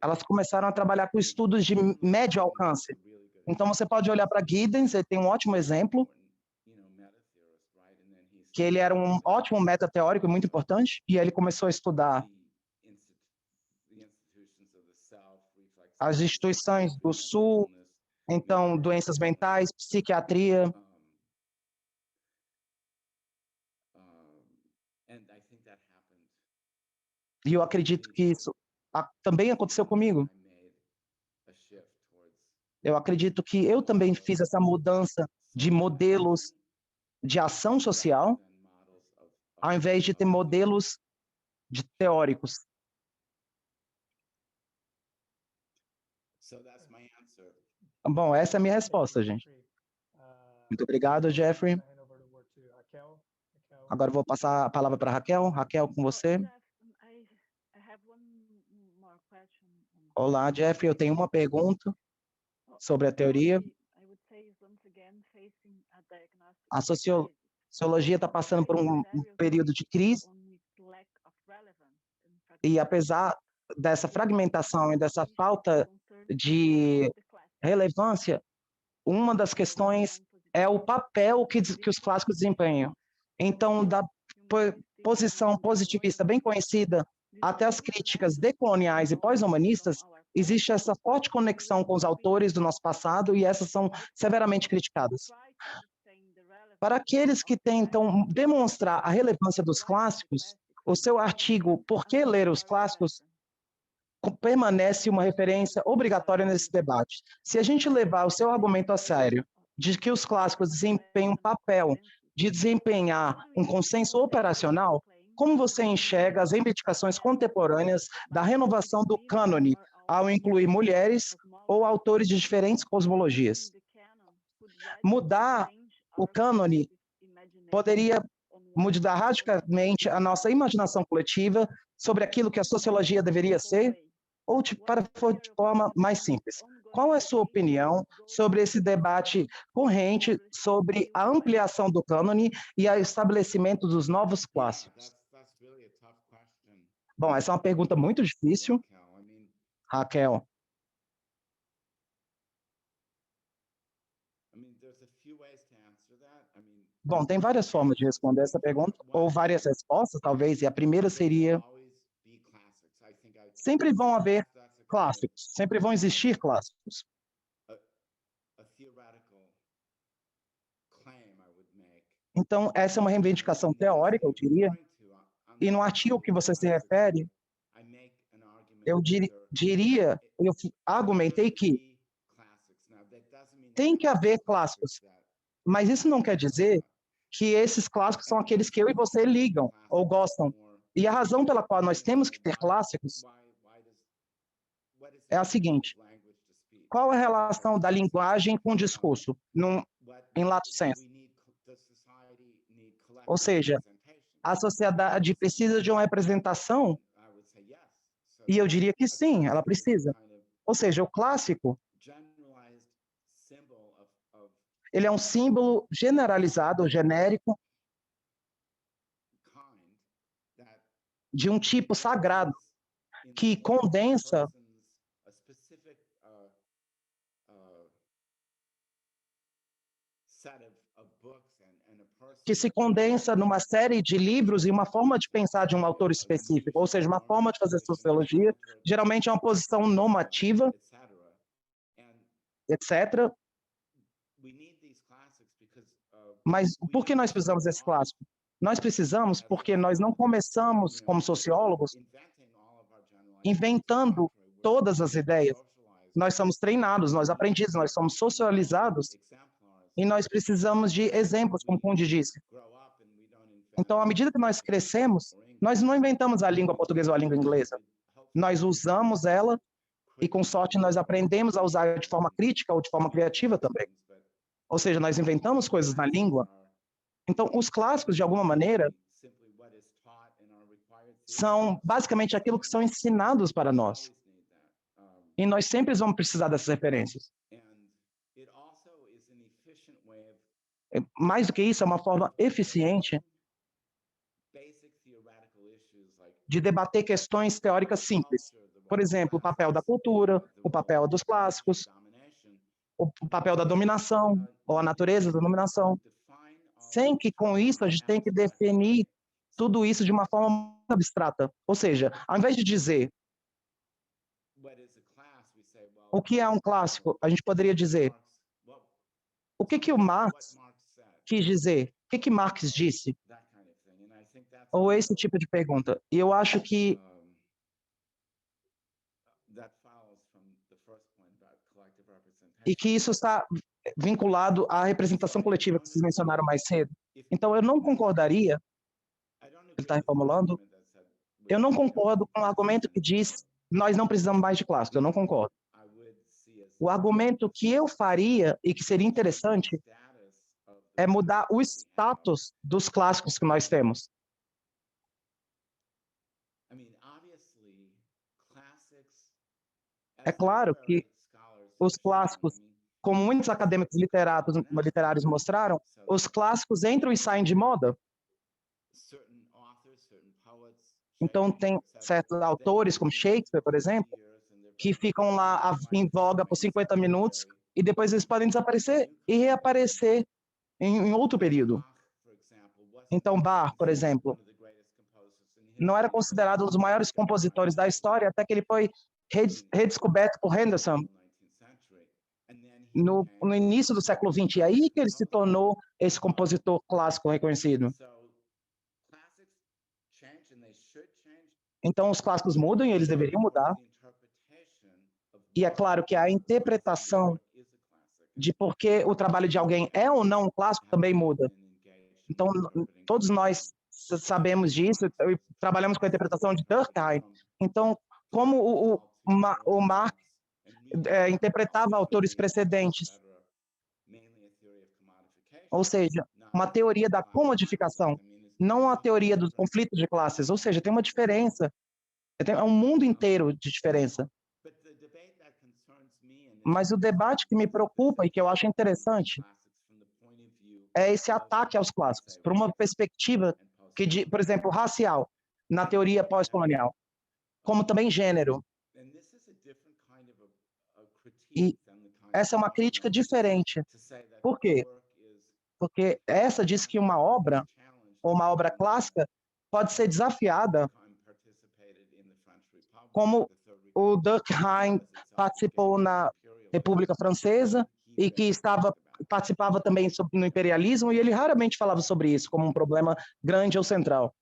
elas começaram a trabalhar com estudos de médio alcance. Então, você pode olhar para Giddens, ele tem um ótimo exemplo, que ele era um ótimo metateórico, muito importante, e ele começou a estudar as instituições do Sul, então, doenças mentais, psiquiatria. E eu acredito que isso também aconteceu comigo. Eu acredito que eu também fiz essa mudança de modelos de ação social, ao invés de ter modelos teóricos. Bom, essa é a minha resposta, gente. Muito obrigado, Jeffrey. Agora eu vou passar a palavra para a Raquel. Raquel, com você. Olá, Jeffrey. Eu tenho uma pergunta sobre a teoria. A sociologia está passando por um período de crise e, apesar dessa fragmentação e dessa falta de relevância, uma das questões é o papel que os clássicos desempenham. Então, da posição positivista bem conhecida até as críticas decoloniais e pós-humanistas, existe essa forte conexão com os autores do nosso passado e essas são severamente criticadas. Para aqueles que tentam demonstrar a relevância dos clássicos, o seu artigo Por que ler os clássicos permanece uma referência obrigatória nesse debate. Se a gente levar o seu argumento a sério, de que os clássicos desempenham um papel de desempenhar um consenso operacional, como você enxerga as reivindicações contemporâneas da renovação do cânone, ao incluir mulheres ou autores de diferentes cosmologias? Mudar o cânone poderia mudar radicalmente a nossa imaginação coletiva sobre aquilo que a sociologia deveria ser? Ou de forma mais simples, qual é a sua opinião sobre esse debate corrente sobre a ampliação do cânone e o estabelecimento dos novos clássicos? Bom, essa é uma pergunta muito difícil, Raquel. Bom, tem várias formas de responder essa pergunta, ou várias respostas, talvez, e a primeira seria: sempre vão haver clássicos, sempre vão existir clássicos. Então, essa é uma reivindicação teórica, eu diria, e no artigo que você se refere, eu argumentei que tem que haver clássicos, mas isso não quer dizer que esses clássicos são aqueles que eu e você ligam ou gostam. E a razão pela qual nós temos que ter clássicos é a seguinte: qual é a relação da linguagem com o discurso, em lato sensu? Ou seja, a sociedade precisa de uma representação? E eu diria que sim, ela precisa. Ou seja, o clássico, ele é um símbolo generalizado, genérico, de um tipo sagrado, que condensa numa série de livros e uma forma de pensar de um autor específico, ou seja, uma forma de fazer sociologia, geralmente é uma posição normativa, etc. Mas por que nós precisamos desse clássico? Nós precisamos porque nós não começamos, como sociólogos, inventando todas as ideias. Nós somos treinados, nós aprendizes, nós somos socializados e nós precisamos de exemplos, como Kundi disse. Então, à medida que nós crescemos, nós não inventamos a língua portuguesa ou a língua inglesa. Nós usamos ela e, com sorte, nós aprendemos a usar de forma crítica ou de forma criativa também. Ou seja, nós inventamos coisas na língua. Então, os clássicos, de alguma maneira, são basicamente aquilo que são ensinados para nós. E nós sempre vamos precisar dessas referências. Mais do que isso, é uma forma eficiente de debater questões teóricas simples. Por exemplo, o papel da cultura, o papel dos clássicos, o papel da dominação, ou a natureza da dominação, sem que com isso a gente tenha que definir tudo isso de uma forma muito abstrata. Ou seja, ao invés de dizer o que é um clássico, a gente poderia dizer o que o Marx quis dizer, o que Marx disse, ou esse tipo de pergunta. E eu acho que isso está vinculado à representação coletiva que vocês mencionaram mais cedo. Então, eu não concordaria, ele está reformulando, eu não concordo com o argumento que diz nós não precisamos mais de clássicos, eu não concordo. O argumento que eu faria e que seria interessante é mudar o status dos clássicos que nós temos. É claro que os clássicos, como muitos acadêmicos literários mostraram, os clássicos entram e saem de moda. Então, tem certos autores, como Shakespeare, por exemplo, que ficam lá em voga por 50 minutos e depois eles podem desaparecer e reaparecer em outro período. Então, Bach, por exemplo, não era considerado um dos maiores compositores da história até que ele foi redescoberto por Henderson no início do século XX. E aí que ele se tornou esse compositor clássico reconhecido. Então, os clássicos mudam e eles deveriam mudar. E é claro que a interpretação de por que o trabalho de alguém é ou não um clássico também muda. Então, todos nós sabemos disso, e trabalhamos com a interpretação de Durkheim. Então, como o Marx interpretava autores precedentes, ou seja, uma teoria da comodificação, não a teoria dos conflitos de classes, ou seja, tem uma diferença, é um mundo inteiro de diferença. Mas o debate que me preocupa e que eu acho interessante é esse ataque aos clássicos, por uma perspectiva que, por exemplo, racial, na teoria pós-colonial, como também gênero. E essa é uma crítica diferente. Por quê? Porque essa diz que uma obra, ou uma obra clássica, pode ser desafiada, como o Durkheim participou na República Francesa e que participava também no imperialismo, e ele raramente falava sobre isso como um problema grande ou central.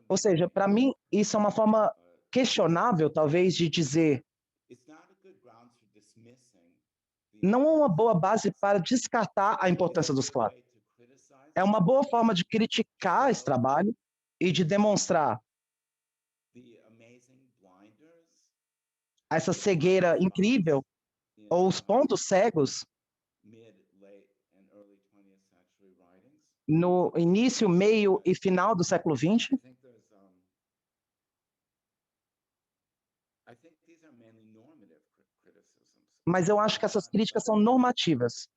Ou seja, para mim, isso é uma forma questionável, talvez, de dizer não é uma boa base para descartar a importância dos clássicos. É uma boa forma de criticar esse trabalho e de demonstrar essa cegueira incrível, ou os pontos cegos, no início, meio e final do século XX. Mas eu acho que essas críticas são normativas,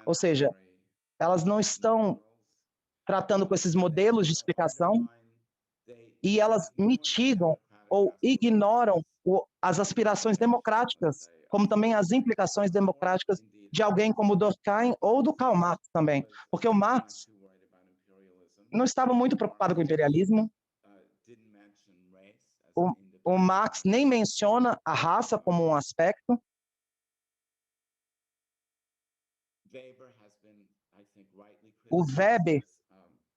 ou seja, elas não estão tratando com esses modelos de explicação e elas mitigam ou ignoram as aspirações democráticas, como também as implicações democráticas de alguém como o Durkheim ou do Karl Marx também, porque o Marx não estava muito preocupado com o imperialismo. O Marx nem menciona a raça como um aspecto. O Weber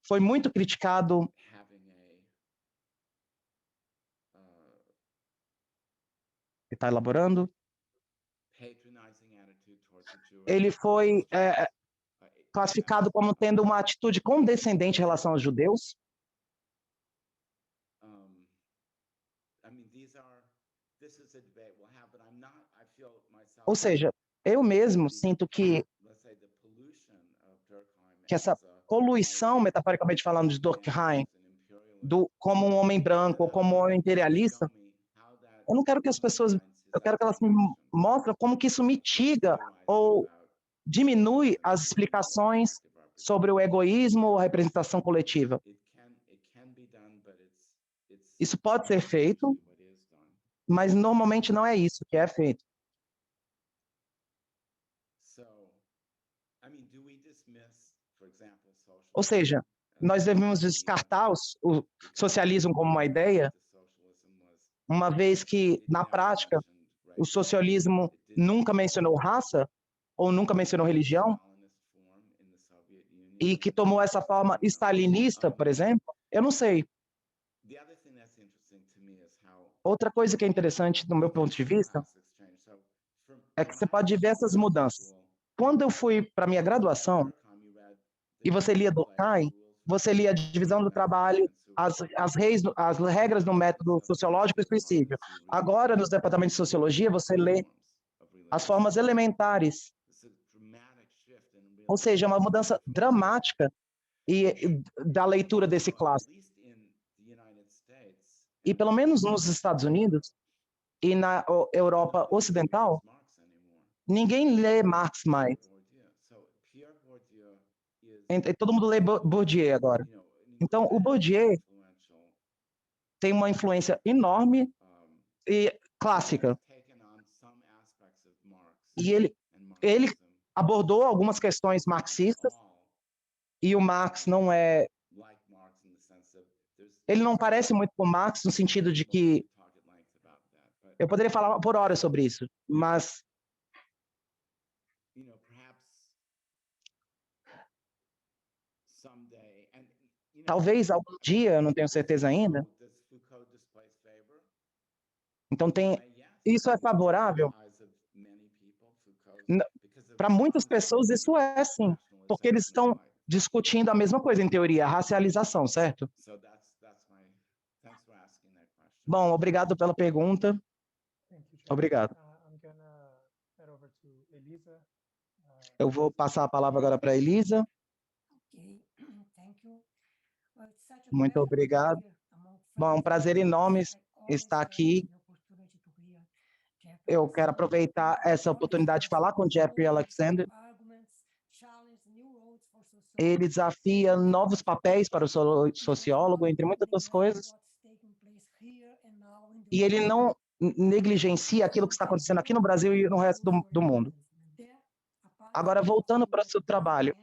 foi muito criticado está elaborando. Ele foi classificado como tendo uma atitude condescendente em relação aos judeus. Ou seja, eu mesmo sinto que essa poluição, metaforicamente falando, de Durkheim, como um homem branco ou como um homem imperialista, eu não quero que as pessoas eu quero que elas me mostrem como que isso mitiga ou diminui as explicações sobre o egoísmo ou a representação coletiva. Isso pode ser feito, mas normalmente não é isso que é feito. Ou seja, nós devemos descartar o socialismo como uma ideia, uma vez que, na prática, o socialismo nunca mencionou raça ou nunca mencionou religião, e que tomou essa forma stalinista, por exemplo, eu não sei. Outra coisa que é interessante, do meu ponto de vista, é que você pode ver essas mudanças. Quando eu fui para a minha graduação, e você lia Durkheim, você lia a divisão do trabalho, as regras do método sociológico expressivo. Agora, nos departamentos de sociologia, você lê as formas elementares. Ou seja, uma mudança dramática da leitura desse clássico. E pelo menos nos Estados Unidos e na Europa Ocidental, ninguém lê Marx mais. Todo mundo lê Bourdieu agora. Então, o Bourdieu tem uma influência enorme e clássica. E ele abordou algumas questões marxistas, e o Marx não é... Ele não parece muito com Marx no sentido de que... Eu poderia falar por horas sobre isso, mas... Talvez algum dia, eu não tenho certeza ainda. Então isso é favorável. Para muitas pessoas isso é sim, porque eles estão discutindo a mesma coisa em teoria, a racialização, certo? Bom, obrigado pela pergunta. Obrigado. Eu vou passar a palavra agora para a Elisa. Muito obrigado. Bom, é um prazer enorme estar aqui. Eu quero aproveitar essa oportunidade de falar com o Jeffrey Alexander. Ele desafia novos papéis para o sociólogo, entre muitas outras coisas. E ele não negligencia aquilo que está acontecendo aqui no Brasil e no resto do mundo. Agora, voltando para o seu trabalho.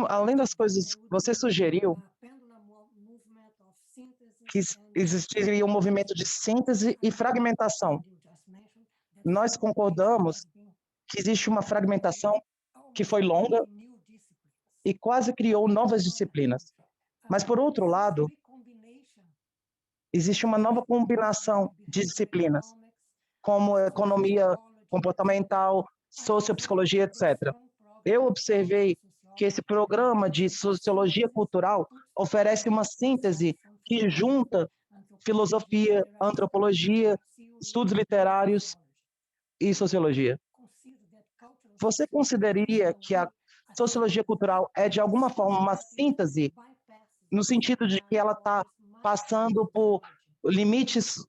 Além das coisas que você sugeriu, que existiria um movimento de síntese e fragmentação. Nós concordamos que existe uma fragmentação que foi longa e quase criou novas disciplinas. Mas, por outro lado, existe uma nova combinação de disciplinas, como economia comportamental, sociopsicologia, etc. Eu observei que esse programa de sociologia cultural oferece uma síntese que junta filosofia, antropologia, estudos literários e sociologia. Você consideraria que a sociologia cultural é, de alguma forma, uma síntese, no sentido de que ela está passando por limites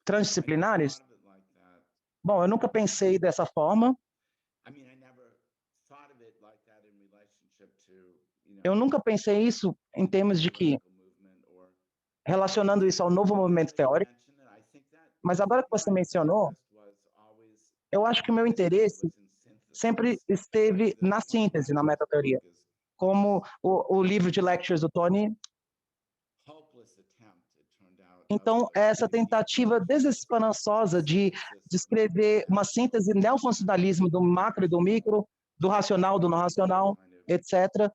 transdisciplinares? Bom, eu nunca pensei dessa forma. Eu nunca pensei isso em termos de que, relacionando isso ao novo movimento teórico, mas agora que você mencionou, eu acho que o meu interesse sempre esteve na síntese, na metateoria, como o livro de lectures do Tony. Então, essa tentativa desesperançosa de descrever uma síntese neofuncionalismo do macro e do micro, do racional, do não racional, etc.,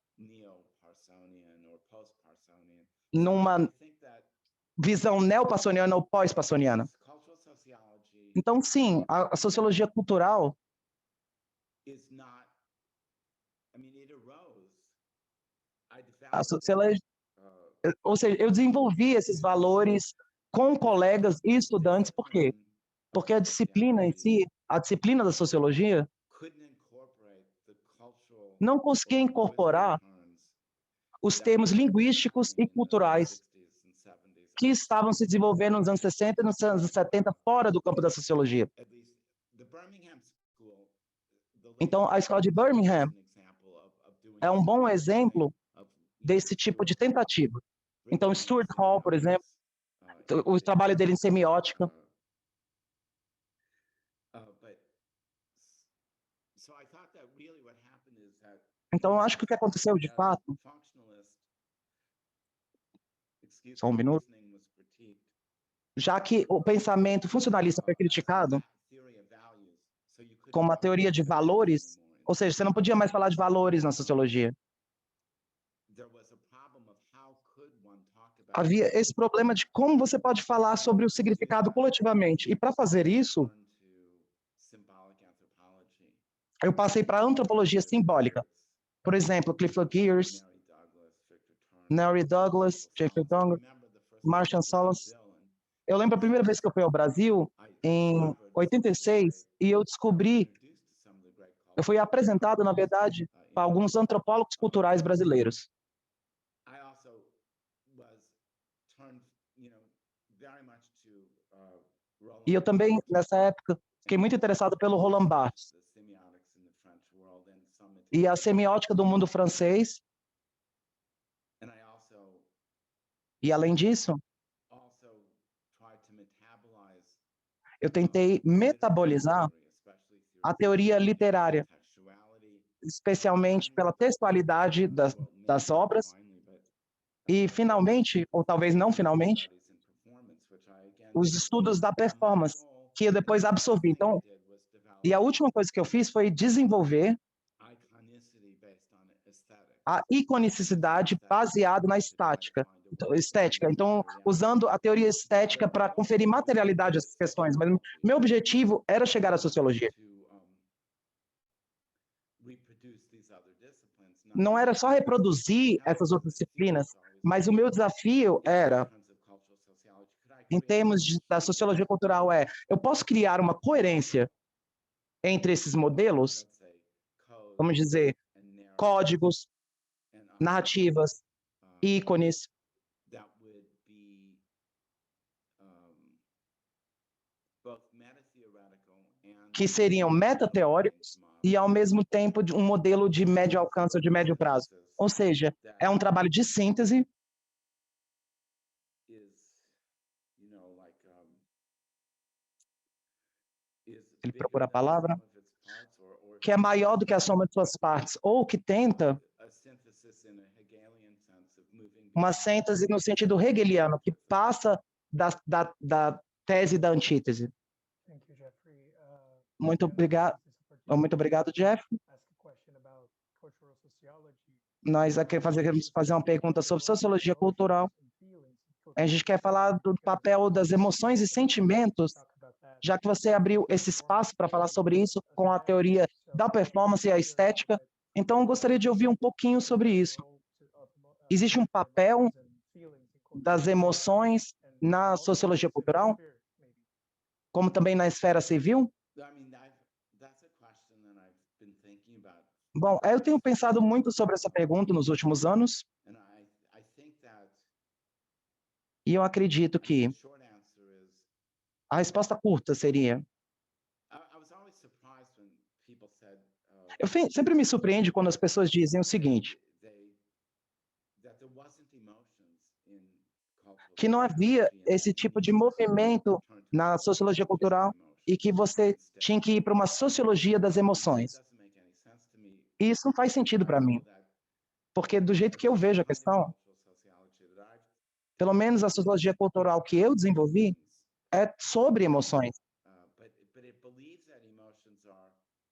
numa visão neopassoniana ou pós-passoniana. Então, sim, a sociologia cultural ou seja, eu desenvolvi esses valores com colegas e estudantes, por quê? Porque a disciplina em si, a disciplina da sociologia, não conseguia incorporar os termos linguísticos e culturais que estavam se desenvolvendo nos anos 60 e nos anos 70 fora do campo da sociologia. Então, a escola de Birmingham é um bom exemplo desse tipo de tentativa. Então, Stuart Hall, por exemplo, o trabalho dele em semiótica. Então, eu acho que o que aconteceu de fato... Só um minuto. Já que o pensamento funcionalista foi criticado como uma teoria de valores, ou seja, você não podia mais falar de valores na sociologia. Havia esse problema de como você pode falar sobre o significado coletivamente. E para fazer isso, eu passei para a antropologia simbólica. Por exemplo, Clifford Geertz, Mary Douglas, Jeffrey Dahmer, Marshall Salas. Eu lembro a primeira vez que eu fui ao Brasil, em 86, e eu descobri, eu fui apresentado, na verdade, para alguns antropólogos culturais brasileiros. E eu também, nessa época, fiquei muito interessado pelo Roland Barthes e a semiótica do mundo francês. E, além disso, eu tentei metabolizar a teoria literária, especialmente pela textualidade das obras, e, finalmente, ou talvez não finalmente, os estudos da performance, que eu depois absorvi. Então, e a última coisa que eu fiz foi desenvolver a iconicidade baseada na estética. Então, usando a teoria estética para conferir materialidade a essas questões. Mas meu objetivo era chegar à sociologia. Não era só reproduzir essas outras disciplinas, mas o meu desafio era, em termos da sociologia cultural, eu posso criar uma coerência entre esses modelos, vamos dizer, códigos, narrativas, ícones, que seriam metateóricos e, ao mesmo tempo, um modelo de médio alcance ou de médio prazo. Ou seja, é um trabalho de síntese ele procura a palavra, que é maior do que a soma de suas partes, ou que tenta uma síntese no sentido hegeliano, que passa da tese da antítese. Muito obrigado, Jeff. Nós aqui queremos fazer uma pergunta sobre sociologia cultural. A gente quer falar do papel das emoções e sentimentos, já que você abriu esse espaço para falar sobre isso com a teoria da performance e a estética. Então, eu gostaria de ouvir um pouquinho sobre isso. Existe um papel das emoções na sociologia cultural, como também na esfera civil? Bom, eu tenho pensado muito sobre essa pergunta nos últimos anos, e eu acredito que a resposta curta seria... Eu sempre me surpreende quando as pessoas dizem o seguinte, que não havia esse tipo de movimento na sociologia cultural e que você tinha que ir para uma sociologia das emoções. E isso não faz sentido para mim, porque do jeito que eu vejo a questão, pelo menos a sociologia cultural que eu desenvolvi é sobre emoções.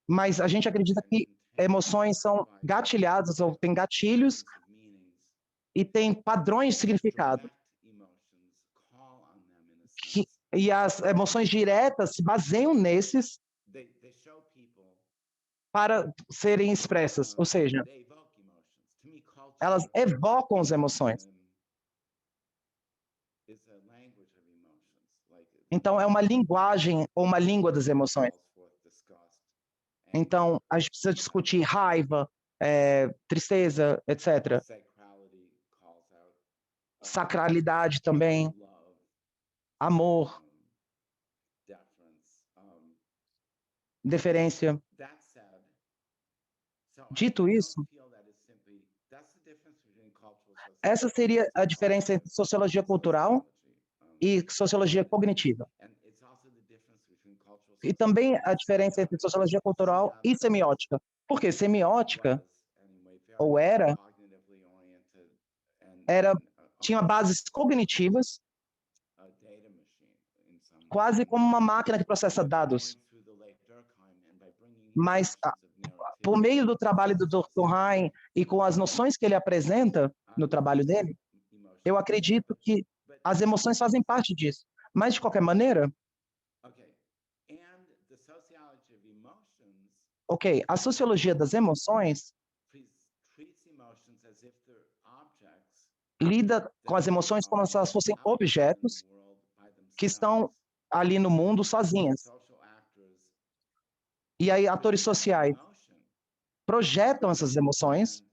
Mas a gente acredita que emoções são gatilhadas ou têm gatilhos e têm padrões de significado. E as emoções diretas se baseiam nesses para serem expressas, ou seja, elas evocam as emoções. Então, é uma linguagem ou uma língua das emoções. Então, a gente precisa discutir raiva, tristeza, etc. Sacralidade também, amor, deferência. Dito isso, essa seria a diferença entre sociologia cultural e sociologia cognitiva. E também a diferença entre sociologia cultural e semiótica. Porque semiótica, ou tinha bases cognitivas, quase como uma máquina que processa dados. Mas, por meio do trabalho do Dr. Durkheim e com as noções que ele apresenta no trabalho dele, eu acredito que as emoções fazem parte disso. Mas, de qualquer maneira, a sociologia das emoções lida com as emoções como se elas fossem objetos que estão ali no mundo sozinhas. E aí, atores sociais projetam essas emoções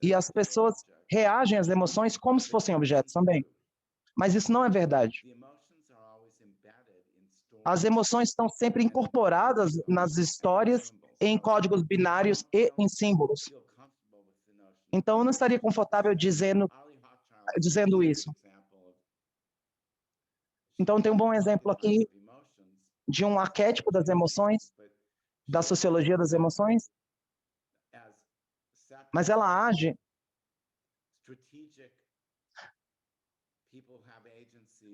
e as pessoas reagem às emoções como se fossem objetos também. Mas isso não é verdade. As emoções estão sempre incorporadas nas histórias, em códigos binários e em símbolos. Então, eu não estaria confortável dizendo isso. Então, tem um bom exemplo aqui de um arquétipo das emoções, da sociologia das emoções, mas ela age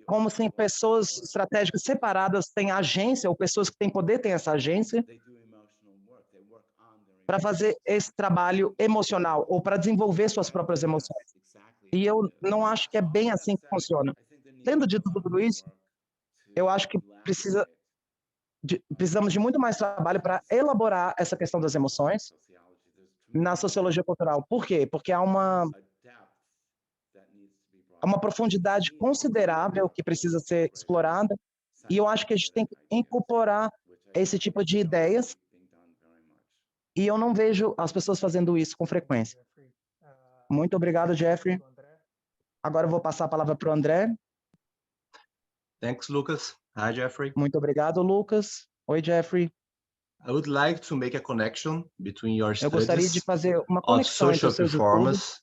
como se pessoas estratégicas separadas têm agência, ou pessoas que têm poder têm essa agência, para fazer esse trabalho emocional, ou para desenvolver suas próprias emoções. E eu não acho que é bem assim que funciona. Tendo dito tudo isso, eu acho que precisamos de muito mais trabalho para elaborar essa questão das emoções na sociologia cultural. Por quê? Porque há uma profundidade considerável que precisa ser explorada, e eu acho que a gente tem que incorporar esse tipo de ideias, e eu não vejo as pessoas fazendo isso com frequência. Muito obrigado, Jeffrey. Agora eu vou passar a palavra para o André. Thanks, Lucas. Hi, Jeffrey. Muito obrigado, Lucas. Oi, Jeffrey. I would like to make a connection between your Eu gostaria de studies fazer uma of conexão entre social os seus estudos performance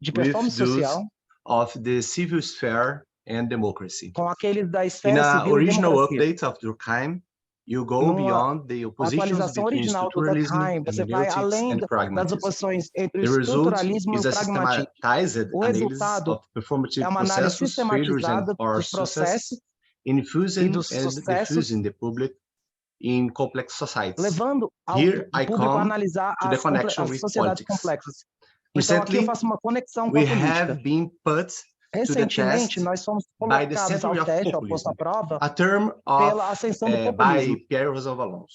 de with performance those social of the civil sphere and democracy. com aqueles da In esfera a civil e original democracia. update of Durkheim, you go Numa beyond the oppositions atualização between original do structuralism, Durkheim, você vai hermeneutics, além and das pragmatism. oposições entre o The result estruturalismo e is o a pragmatismo. systematized O analysis resultado of performative é uma análise processes, failures and sistematizada or dos processos successes, infusing e dos and sucessos, diffusing the public in complex societies. levando Here I o público a come analisar to the connection as with sociedades politics. complexas. Então, aqui eu Recently, faço uma conexão com we a política. have been put to the Recentemente, test nós fomos by the colocados century ao of teste, ao posto populism, à prova, a term pela ascensão do populismo. by Pierre Rosanvallon,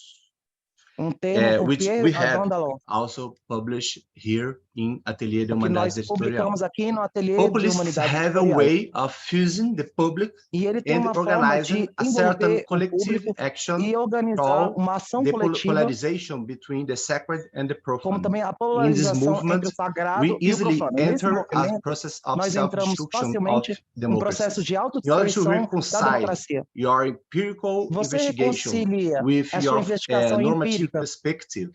Termo por which Pierre we have Rosanvallon, also published here in Atelier de que nós Humanidades Editorial. publicamos aqui no Ateliê de Populists Humanidades have a Editoriais. way of fusing the public E ele tem and uma forma organizing de a certain envolver o collective público action e organizar called uma ação the coletiva, polarization between the sacred and the como profane. também a In this polarização movement, entre o sagrado we e o easily profano. Nesse enter a movimento, process of nós entramos self-destruction of facilmente num processo democracies. de In order to autodestruição da reconcile democracia. your empirical Você investigation reconcilia with a sua your investigação normative empírica perspective,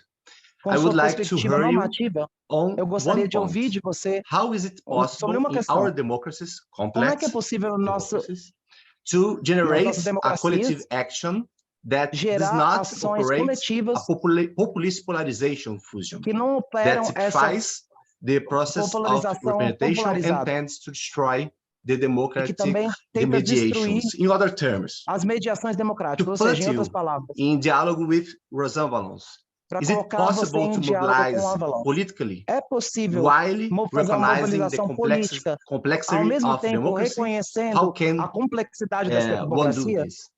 com I would sua like to perspectiva hear you normativa. on Eu gostaria one de ouvir point. de você How is it sobre possible uma in questão. our democracies, Como é que é complex possível no nosso, democracies, to nas generate nossas a collective democracias action that does gerar not ações operate coletivas a populist polarization fusion, que não operam that essa typifies the process of popularização representation and popularizada tends to destroy the e que democratic também tenta destruir mediations. In other terms, as mediações democráticas, to ou seja, put em outras you palavras, in dialogue with Rosanvallon, para is it colocar você possible em to diálogo com mobilize o Avalon. politically É possível while fazer uma recognizing the mobilização política, ao complexity mesmo of tempo democracy? How reconhecendo can a complexidade dessa one do democracia? this?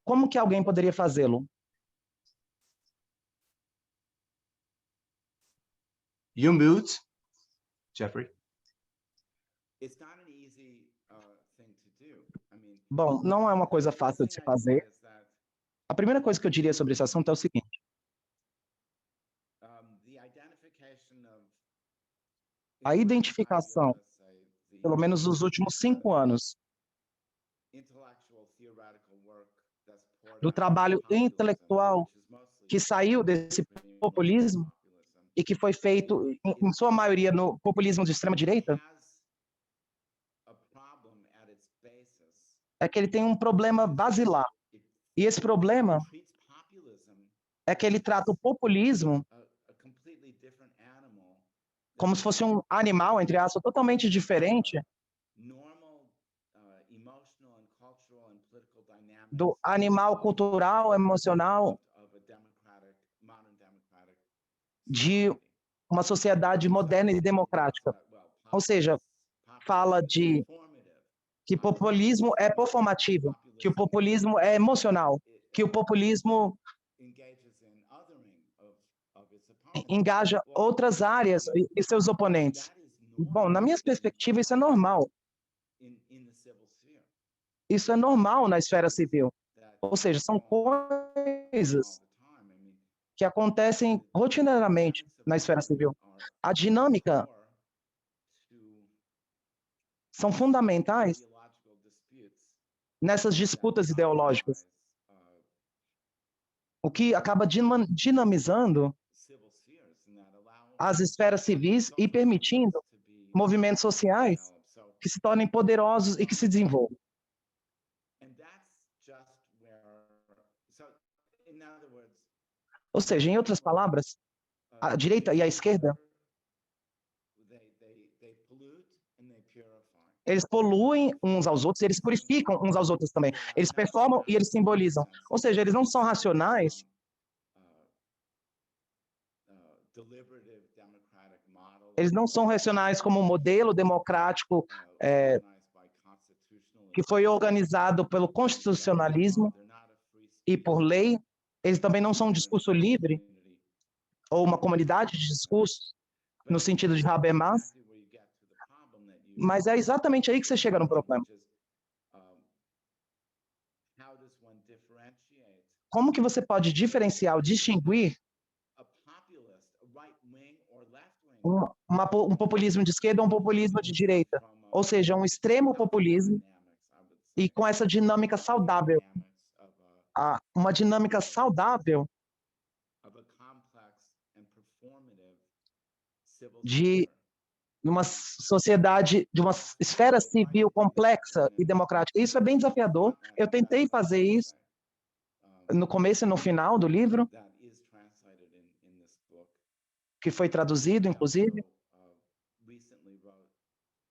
Como que alguém poderia fazê-lo? You mute, Jeffrey. Bom, não é uma coisa fácil de se fazer. A primeira coisa que eu diria sobre esse assunto é o seguinte: a identificação pelo menos nos últimos 5 anos, do trabalho intelectual que saiu desse populismo e que foi feito, em sua maioria, no populismo de extrema-direita, é que ele tem um problema basilar. E esse problema é que ele trata o populismo como se fosse um animal, entre aspas, totalmente diferente do animal cultural, emocional de uma sociedade moderna e democrática. Ou seja, fala de que populismo é performativo, que o populismo é emocional, que o populismo engaja outras áreas e seus oponentes. Bom, na minha perspectiva, isso é normal. Isso é normal na esfera civil. Ou seja, são coisas que acontecem rotineiramente na esfera civil. A dinâmica são fundamentais nessas disputas ideológicas, o que acaba dinamizando as esferas civis e permitindo movimentos sociais que se tornem poderosos e que se desenvolvam. Ou seja, em outras palavras, a direita e a esquerda, eles poluem uns aos outros, eles purificam uns aos outros também. Eles performam e eles simbolizam. Ou seja, eles não são racionais. Eles não são racionais como um modelo democrático que foi organizado pelo constitucionalismo e por lei. Eles também não são um discurso livre ou uma comunidade de discursos no sentido de Habermas. Mas é exatamente aí que você chega no problema. Como que você pode diferenciar ou distinguir um populismo de esquerda ou um populismo de direita? Ou seja, um extremo populismo e com essa dinâmica saudável. Uma dinâmica saudável de uma sociedade, de uma esfera civil complexa e democrática. Isso é bem desafiador. Eu tentei fazer isso no começo e no final do livro, que foi traduzido, inclusive.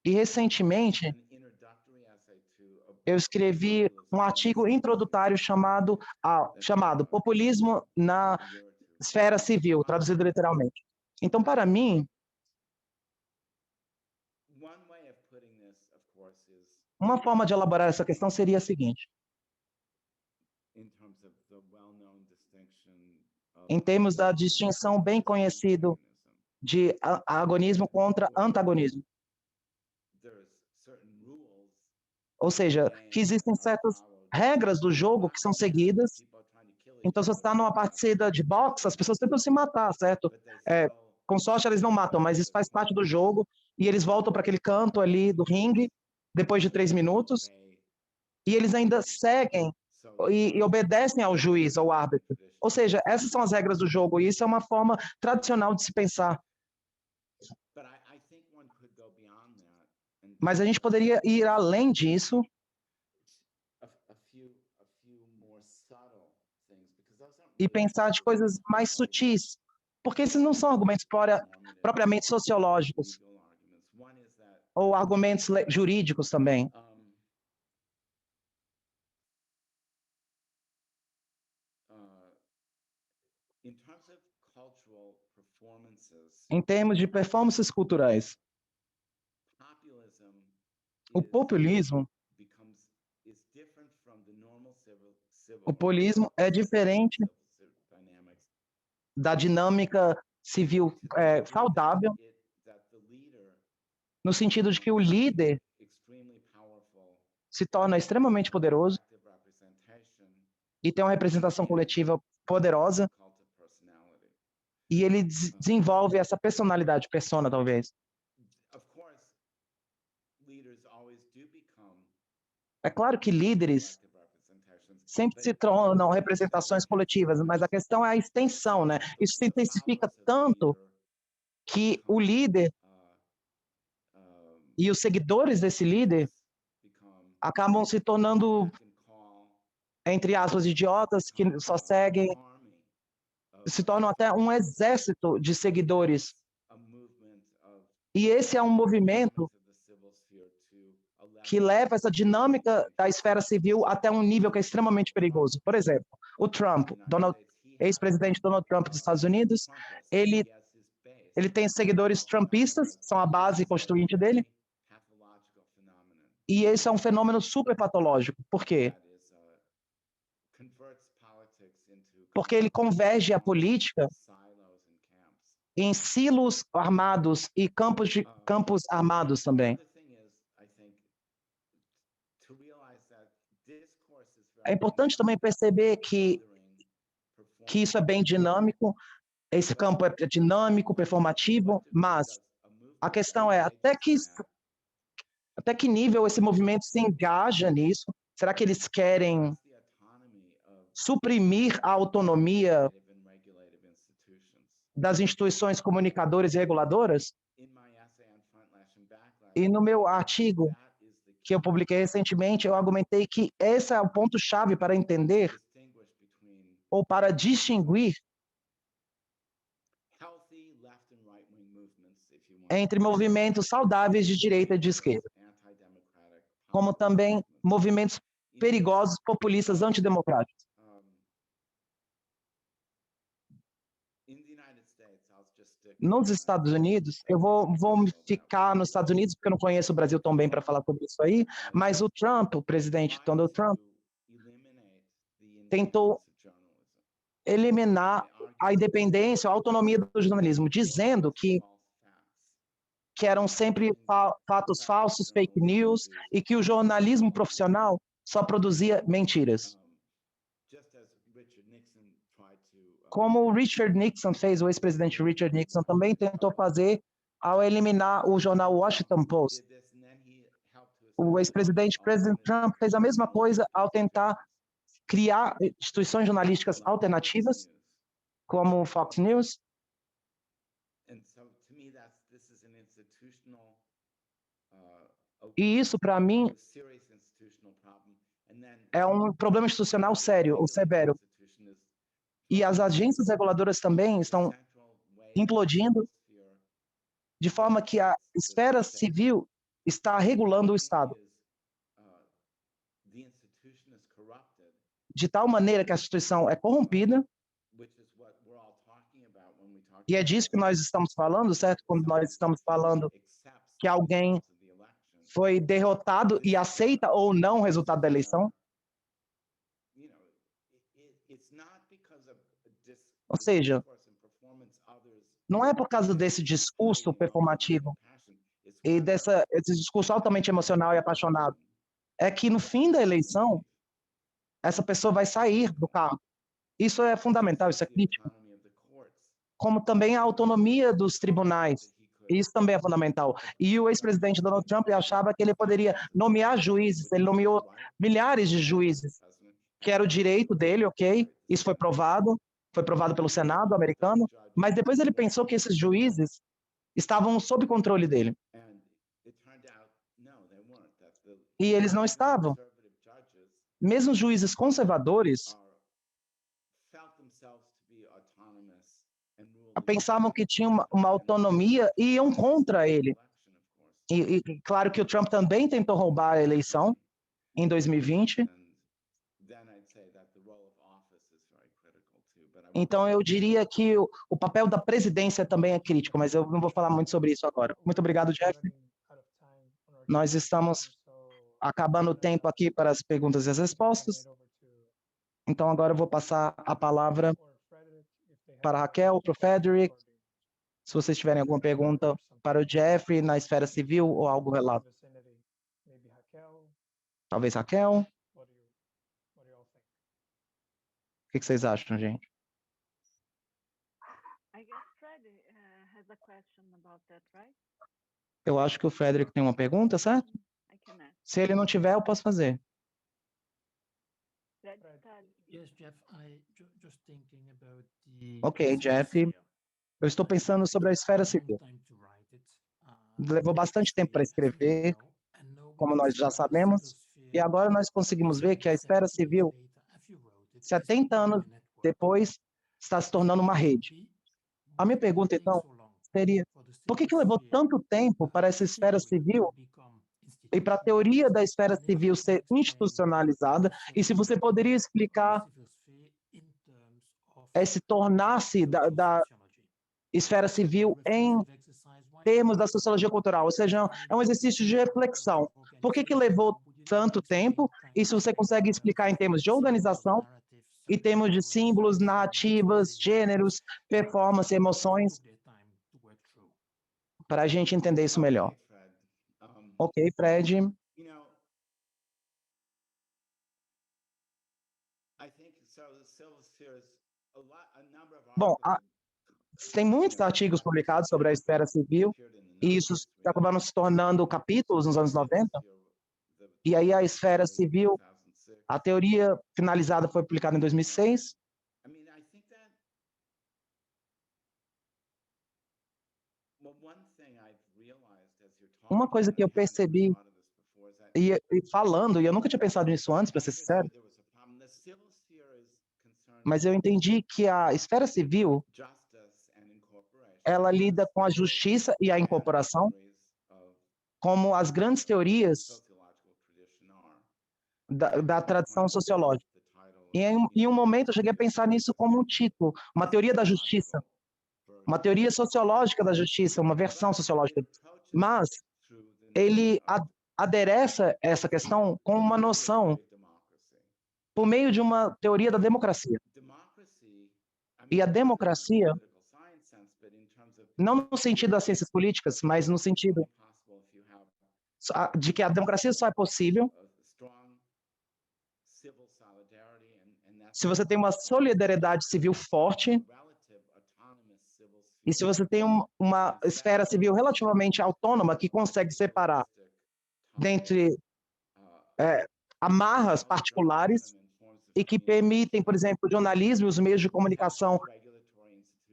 E, recentemente, eu escrevi um artigo introdutório chamado Populismo na Esfera Civil, traduzido literalmente. Então, para mim, uma forma de elaborar essa questão seria a seguinte: em termos da distinção bem conhecido de agonismo contra antagonismo. Ou seja, que existem certas regras do jogo que são seguidas. Então, se você está numa partida de boxe, as pessoas tentam se matar, certo? Com sorte, eles não matam, mas isso faz parte do jogo. E eles voltam para aquele canto ali do ringue, depois de 3 minutos. E eles ainda seguem e obedecem ao juiz, ao árbitro. Ou seja, essas são as regras do jogo. E isso é uma forma tradicional de se pensar. Mas a gente poderia ir além disso e pensar de coisas mais sutis, porque esses não são argumentos propriamente sociológicos, ou argumentos jurídicos também. Em termos de performances culturais, o populismo é diferente da dinâmica civil saudável, no sentido de que o líder se torna extremamente poderoso e tem uma representação coletiva poderosa, e ele desenvolve essa personalidade, persona, talvez. É claro que líderes sempre se tornam representações coletivas, mas a questão é a extensão, né? Isso se intensifica tanto que o líder e os seguidores desse líder acabam se tornando, entre aspas, idiotas que só seguem, se tornam até um exército de seguidores. E esse é um movimento que leva essa dinâmica da esfera civil até um nível que é extremamente perigoso. Por exemplo, o Trump, ex-presidente Donald Trump dos Estados Unidos, ele tem seguidores trumpistas, são a base constituinte dele, e esse é um fenômeno super patológico. Por quê? Porque ele converge a política em silos armados e campos armados também. É importante também perceber que isso é bem dinâmico, esse campo é dinâmico, performativo, mas a questão é até que nível esse movimento se engaja nisso? Será que eles querem suprimir a autonomia das instituições comunicadoras e reguladoras? E no meu artigo que eu publiquei recentemente, eu argumentei que esse é o ponto-chave para entender ou para distinguir entre movimentos saudáveis de direita e de esquerda, como também movimentos perigosos, populistas, antidemocráticos. Nos Estados Unidos, eu vou ficar nos Estados Unidos, porque eu não conheço o Brasil tão bem para falar sobre isso aí, mas o Trump, o presidente Donald Trump, tentou eliminar a independência, a autonomia do jornalismo, dizendo que eram sempre fatos falsos, fake news, e que o jornalismo profissional só produzia mentiras. Como o Richard Nixon fez, o ex-presidente Richard Nixon também tentou fazer ao eliminar o jornal Washington Post. O ex-presidente Trump fez a mesma coisa ao tentar criar instituições jornalísticas alternativas, como o Fox News. E isso, para mim, é um problema institucional sério, ou severo. E as agências reguladoras também estão implodindo, de forma que a esfera civil está regulando o Estado. De tal maneira que a instituição é corrompida, e é disso que nós estamos falando, certo? Quando nós estamos falando que alguém foi derrotado e aceita ou não o resultado da eleição. Ou seja, não é por causa desse discurso performativo e desse discurso altamente emocional e apaixonado. É que no fim da eleição, essa pessoa vai sair do cargo. Isso é fundamental, isso é crítico. Como também a autonomia dos tribunais. Isso também é fundamental. E o ex-presidente Donald Trump achava que ele poderia nomear juízes. Ele nomeou milhares de juízes, que era o direito dele, ok? Isso foi provado pelo Senado americano, mas depois ele pensou que esses juízes estavam sob controle dele. E eles não estavam. Mesmo juízes conservadores pensavam que tinham uma autonomia e iam contra ele. E claro que o Trump também tentou roubar a eleição em 2020. Então, eu diria que o papel da presidência também é crítico, mas eu não vou falar muito sobre isso agora. Muito obrigado, Jeffrey. Nós estamos acabando o tempo aqui para as perguntas e as respostas. Então, agora eu vou passar a palavra para a Raquel, para o Frederick. Se vocês tiverem alguma pergunta para o Jeffrey na esfera civil ou algo relato. Talvez Raquel. O que vocês acham, gente? Eu acho que o Frederick tem uma pergunta, certo? Se ele não tiver, eu posso fazer. Fred, tá? Yes, Jeff, just thinking about the Ok, Jeff, eu estou pensando sobre a esfera civil. Levou bastante tempo para escrever, como nós já sabemos, e agora nós conseguimos ver que a esfera civil, 70 anos depois, está se tornando uma rede. A minha pergunta, então, seria, por que levou tanto tempo para essa esfera civil e para a teoria da esfera civil ser institucionalizada? E se você poderia explicar esse tornar-se da esfera civil em termos da sociologia cultural, ou seja, é um exercício de reflexão. Por que levou tanto tempo? E se você consegue explicar em termos de organização, em termos de símbolos, narrativas, gêneros, performance, emoções, para a gente entender isso melhor. Ok, Fred. Bom, tem muitos artigos publicados sobre a esfera civil, e isso acabaram se tornando capítulos nos anos 90. E aí a esfera civil, a teoria finalizada foi publicada em 2006. Uma coisa que eu percebi, e falando, e eu nunca tinha pensado nisso antes, para ser sincero, mas eu entendi que a esfera civil, ela lida com a justiça e a incorporação como as grandes teorias da tradição sociológica. E em um momento eu cheguei a pensar nisso como um título, uma teoria da justiça, uma teoria sociológica da justiça, uma versão sociológica. Mas ele adereça essa questão com uma noção por meio de uma teoria da democracia. E a democracia, não no sentido das ciências políticas, mas no sentido de que a democracia só é possível se você tem uma solidariedade civil forte e se você tem uma esfera civil relativamente autônoma que consegue separar dentre amarras particulares e que permitem, por exemplo, o jornalismo e os meios de comunicação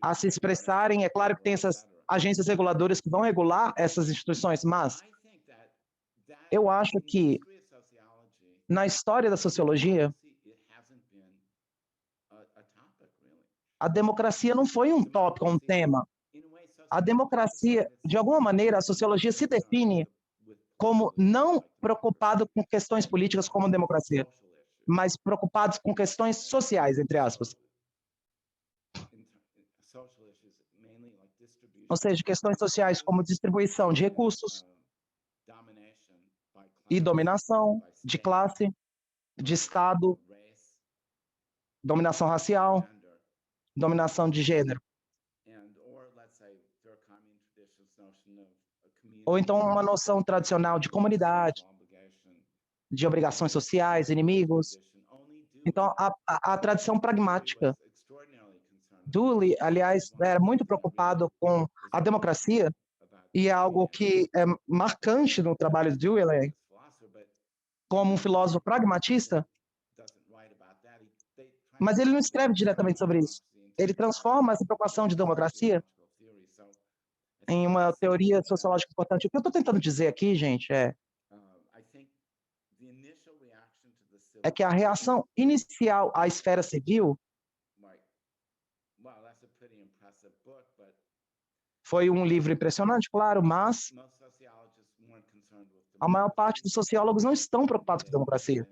a se expressarem. É claro que tem essas agências reguladoras que vão regular essas instituições, mas eu acho que na história da sociologia, a democracia não foi um tópico, um tema. A democracia, de alguma maneira, a sociologia se define como não preocupado com questões políticas como democracia, mas preocupados com questões sociais, entre aspas. Ou seja, questões sociais como distribuição de recursos e dominação de classe, de Estado, dominação racial, dominação de gênero. Ou então uma noção tradicional de comunidade, de obrigações sociais, inimigos. Então, a tradição pragmática. Dewey, aliás, era muito preocupado com a democracia, e é algo que é marcante no trabalho de Dewey, como um filósofo pragmatista, mas ele não escreve diretamente sobre isso. Ele transforma essa preocupação de democracia em uma teoria sociológica importante. O que eu estou tentando dizer aqui, gente, é que a reação inicial à esfera civil foi um livro impressionante, claro, mas a maior parte dos sociólogos não estão preocupados com a democracia.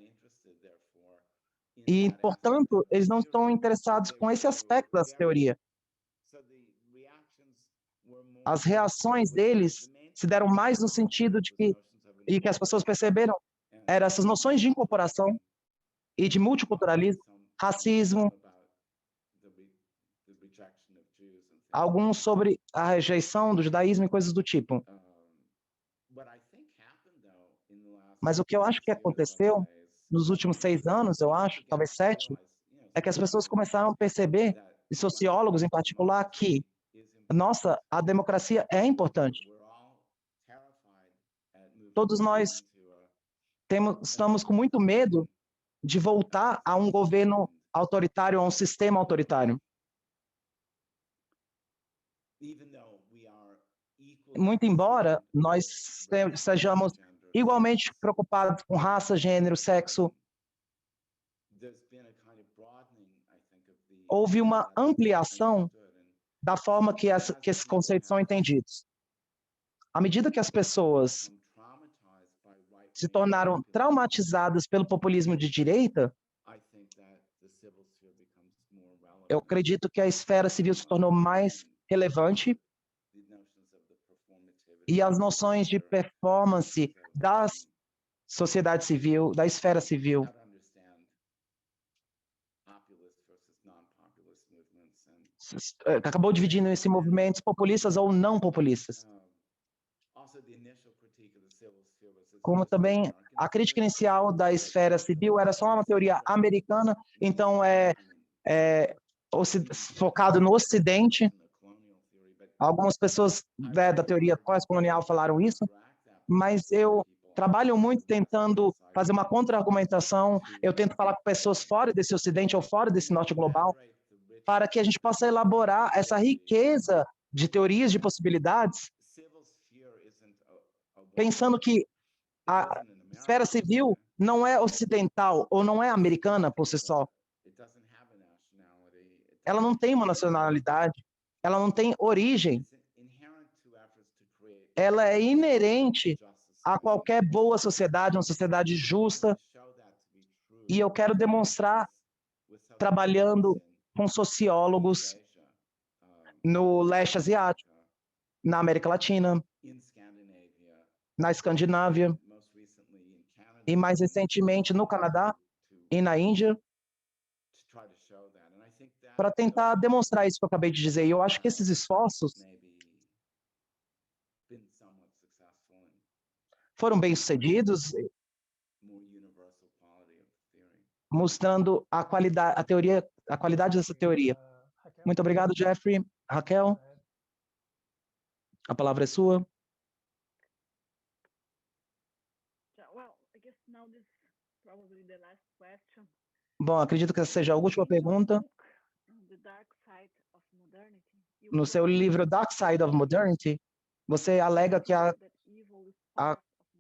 E, portanto, eles não estão interessados com esse aspecto dessa teoria. As reações deles se deram mais no sentido de que as pessoas perceberam eram essas noções de incorporação e de multiculturalismo, racismo, alguns sobre a rejeição do judaísmo e coisas do tipo. Mas o que eu acho que aconteceu nos últimos 6 anos, eu acho, talvez 7, é que as pessoas começaram a perceber, e sociólogos em particular, que, nossa, a democracia é importante. Todos nós estamos com muito medo de voltar a um governo autoritário, a um sistema autoritário. Muito embora nós sejamos igualmente preocupados com raça, gênero, sexo, houve uma ampliação da forma que esses conceitos são entendidos. À medida que as pessoas se tornaram traumatizadas pelo populismo de direita, eu acredito que a esfera civil se tornou mais relevante e as noções de performance da sociedade civil, da esfera civil, acabou dividindo esse movimentos populistas ou não populistas. Como também a crítica inicial da esfera civil era só uma teoria americana, então focado no Ocidente. Algumas pessoas da teoria pós-colonial falaram isso, mas eu trabalho muito tentando fazer uma contra-argumentação, eu tento falar com pessoas fora desse Ocidente ou fora desse Norte global, para que a gente possa elaborar essa riqueza de teorias, de possibilidades, pensando que a esfera civil não é ocidental ou não é americana por si só. Ela não tem uma nacionalidade, ela não tem origem. Ela é inerente a qualquer boa sociedade, uma sociedade justa, e eu quero demonstrar trabalhando com sociólogos no leste asiático, na América Latina, na Escandinávia, e mais recentemente no Canadá e na Índia, para tentar demonstrar isso que eu acabei de dizer. E eu acho que esses esforços foram bem-sucedidos, mostrando a qualidade dessa teoria. Muito obrigado, Jeffrey. Raquel, a palavra é sua. Bom, acredito que essa seja a última pergunta. No seu livro Dark Side of Modernity, você alega que a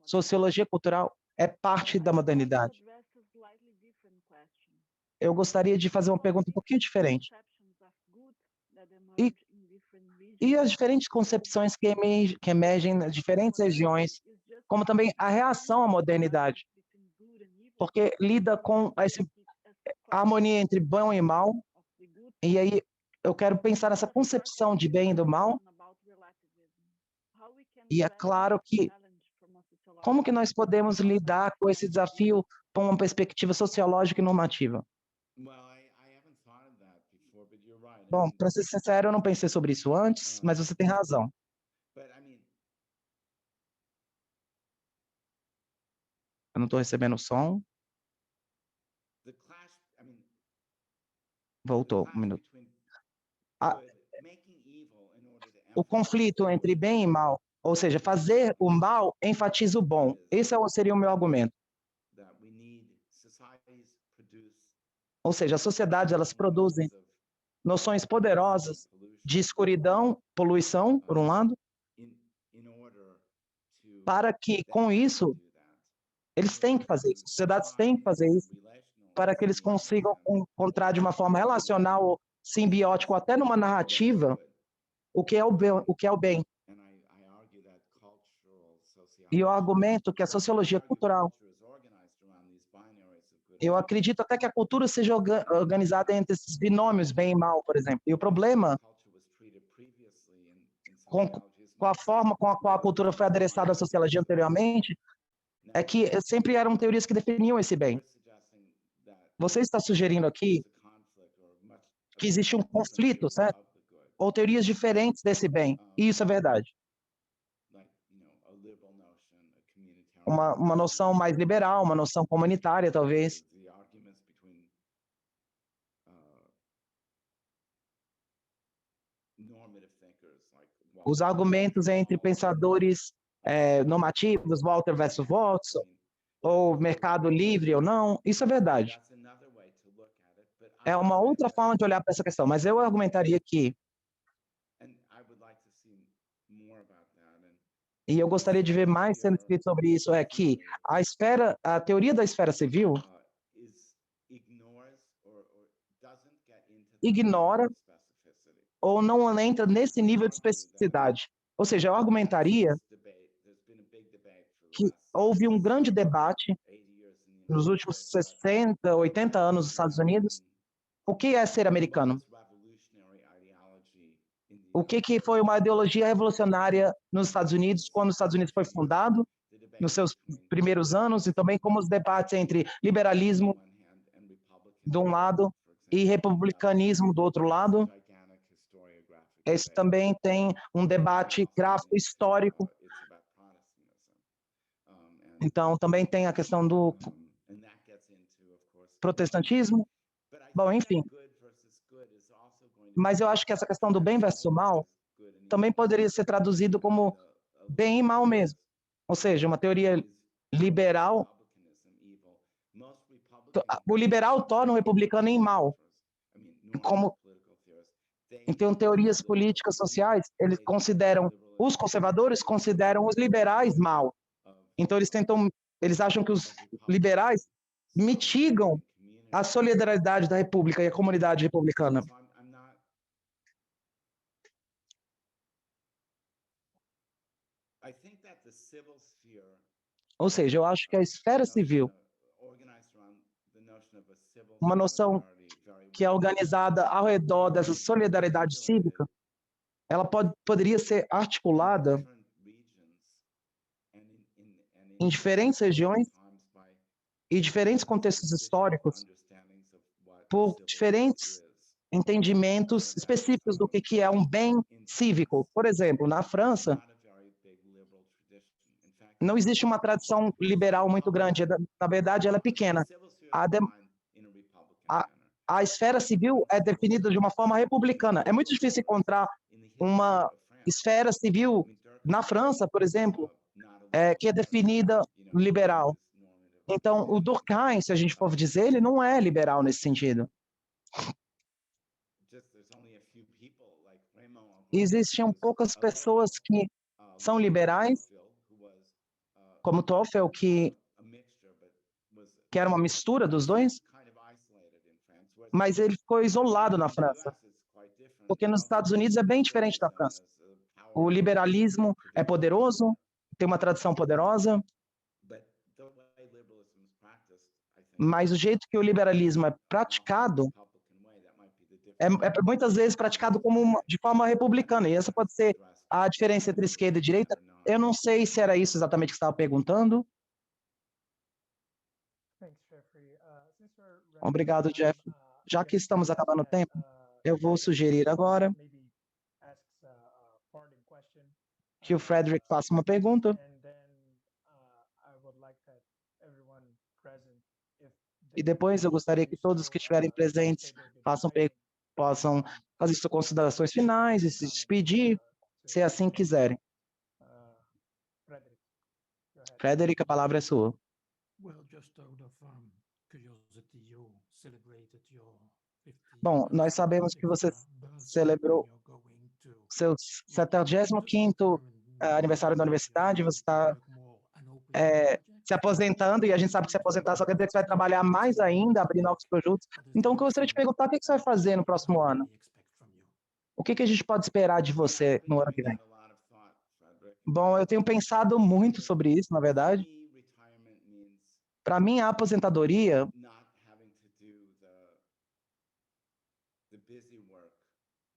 sociologia cultural é parte da modernidade. Eu gostaria de fazer uma pergunta um pouquinho diferente. E as diferentes concepções que emergem nas diferentes regiões, como também a reação à modernidade, porque lida com a harmonia entre bom e mal, e aí eu quero pensar nessa concepção de bem e do mal, e é claro que como que nós podemos lidar com esse desafio com uma perspectiva sociológica e normativa? Bom, para ser sincero, eu não pensei sobre isso antes, mas você tem razão. Eu não estou recebendo o som. Voltou, um minuto. O conflito entre bem e mal, ou seja, fazer o mal enfatiza o bom. Esse seria o meu argumento. Ou seja, as sociedades, elas produzem noções poderosas de escuridão, poluição, por um lado, para que, com isso, eles têm que fazer isso, as sociedades têm que fazer isso, para que eles consigam encontrar de uma forma relacional ou simbiótica, ou até numa narrativa, o que é o bem. E eu argumento que a sociologia cultural, eu acredito até que a cultura seja organizada entre esses binômios bem e mal, por exemplo. E o problema com a forma com a qual a cultura foi adereçada à sociologia anteriormente é que sempre eram teorias que definiam esse bem. Você está sugerindo aqui que existe um conflito, certo? Ou teorias diferentes desse bem. E isso é verdade. Uma noção mais liberal, uma noção comunitária, talvez. Os argumentos entre pensadores normativos, Walter versus Watson, ou mercado livre ou não, isso é verdade. É uma outra forma de olhar para essa questão, mas eu argumentaria que, e eu gostaria de ver mais sendo escrito sobre isso, é que a teoria da esfera civil ignora ou não entra nesse nível de especificidade. Ou seja, eu argumentaria que houve um grande debate nos últimos 60, 80 anos nos Estados Unidos. O que é ser americano? O que foi uma ideologia revolucionária nos Estados Unidos, quando os Estados Unidos foi fundado, nos seus primeiros anos, e também como os debates entre liberalismo, de um lado, e republicanismo, do outro lado. Esse também tem um debate gráfico histórico. Então, também tem a questão do protestantismo. Bom, enfim. Mas eu acho que essa questão do bem versus o mal também poderia ser traduzido como bem e mal mesmo. Ou seja, uma teoria liberal. O liberal torna o republicano em mal. Então, teorias políticas sociais, os conservadores consideram os liberais mal. Então, eles acham que os liberais mitigam a solidariedade da República e a comunidade republicana. Ou seja, eu acho que a esfera civil, uma noção que é organizada ao redor dessa solidariedade cívica, ela poderia ser articulada em diferentes regiões e diferentes contextos históricos por diferentes entendimentos específicos do que é um bem cívico. Por exemplo, na França, não existe uma tradição liberal muito grande, na verdade ela é pequena. A esfera civil é definida de uma forma republicana. É muito difícil encontrar uma esfera civil na França, por exemplo, que é definida liberal. Então, o Durkheim, se a gente for dizer, ele não é liberal nesse sentido. Existiam poucas pessoas que são liberais, como Toffel, que era uma mistura dos dois, mas ele ficou isolado na França, porque nos Estados Unidos é bem diferente da França. O liberalismo é poderoso, tem uma tradição poderosa, mas o jeito que o liberalismo é praticado é muitas vezes praticado de forma republicana, e essa pode ser a diferença entre esquerda e direita. Eu não sei se era isso exatamente que você estava perguntando. Obrigado, Jeff. Já que estamos acabando o tempo, eu vou sugerir agora que o Frederick faça uma pergunta. E depois eu gostaria que todos que estiverem presentes possam fazer suas considerações finais e se despedir, se assim quiserem. Frederick, a palavra é sua. Bom, nós sabemos que você celebrou seu 75º aniversário da universidade, você está se aposentando, e a gente sabe que se aposentar só quer dizer que você vai trabalhar mais ainda, abrir novos produtos. Então, o que eu gostaria de perguntar, o que você vai fazer no próximo ano? O que a gente pode esperar de você no ano que vem? Bom, eu tenho pensado muito sobre isso, na verdade. Para mim, a aposentadoria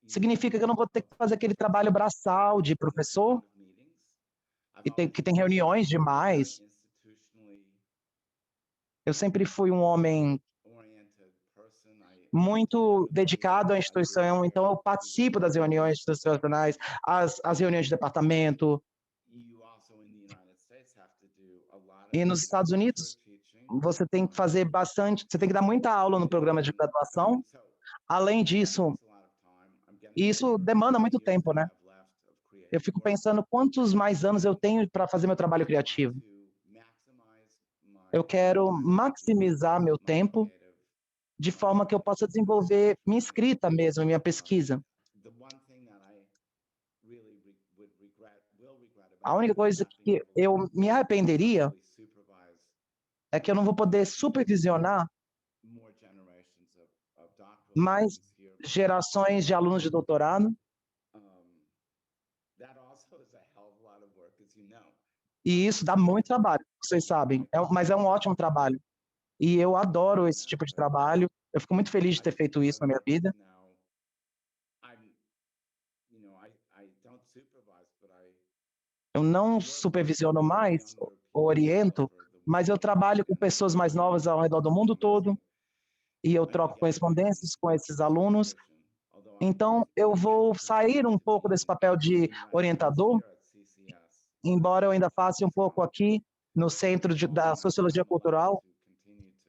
significa que eu não vou ter que fazer aquele trabalho braçal de professor, que tem reuniões demais. Eu sempre fui um homem muito dedicado à instituição, então eu participo das reuniões institucionais, as reuniões de departamento. E nos Estados Unidos, você tem que fazer bastante, você tem que dar muita aula no programa de graduação. Além disso, isso demanda muito tempo, né? Eu fico pensando quantos mais anos eu tenho para fazer meu trabalho criativo. Eu quero maximizar meu tempo de forma que eu possa desenvolver minha escrita mesmo, minha pesquisa. A única coisa que eu me arrependeria é que eu não vou poder supervisionar mais gerações de alunos de doutorado. E isso dá muito trabalho, vocês sabem, mas é um ótimo trabalho. E eu adoro esse tipo de trabalho. Eu fico muito feliz de ter feito isso na minha vida. Eu não supervisiono mais, ou oriento, mas eu trabalho com pessoas mais novas ao redor do mundo todo, e eu troco correspondências com esses alunos. Então, eu vou sair um pouco desse papel de orientador, embora eu ainda faça um pouco aqui no Centro da Sociologia Cultural,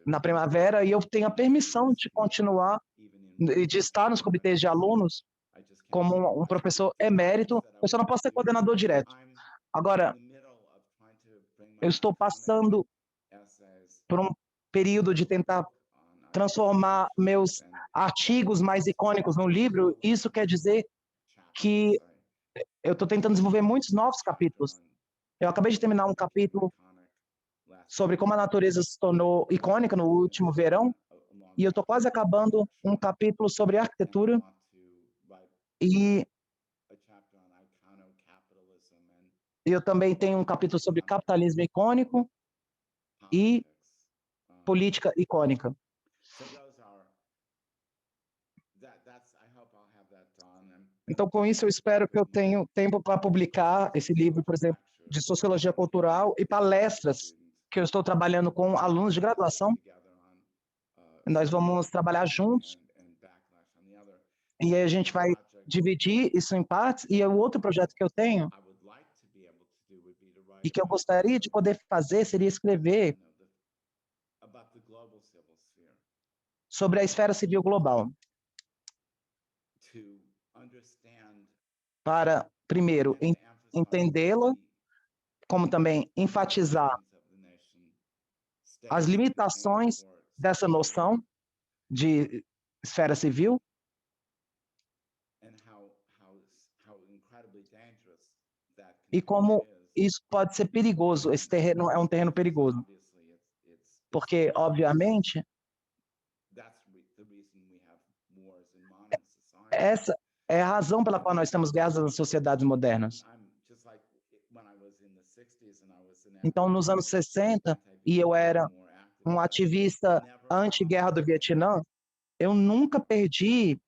na Primavera, e eu tenho a permissão de continuar e de estar nos comitês de alunos como um professor emérito. Eu só não posso ser coordenador direto. Agora, eu estou passando por um período de tentar transformar meus artigos mais icônicos no livro. Isso quer dizer que eu estou tentando desenvolver muitos novos capítulos. Eu acabei de terminar um capítulo sobre como a natureza se tornou icônica no último verão, e eu estou quase acabando um capítulo sobre arquitetura, e eu também tenho um capítulo sobre capitalismo icônico e política icônica. Então, com isso, eu espero que eu tenha tempo para publicar esse livro, por exemplo, de sociologia cultural e palestras que eu estou trabalhando com alunos de graduação. Nós vamos trabalhar juntos e aí a gente vai dividir isso em partes. E o outro projeto que eu tenho e que eu gostaria de poder fazer seria escrever sobre a esfera civil global. Para, primeiro, entendê-la, como também enfatizar as limitações dessa noção de esfera civil e como isso pode ser perigoso. Esse terreno é um terreno perigoso, porque, obviamente, essa é a razão pela qual nós temos guerras nas sociedades modernas. Então, nos anos 60, e eu era um ativista anti-guerra do Vietnã, eu nunca perdi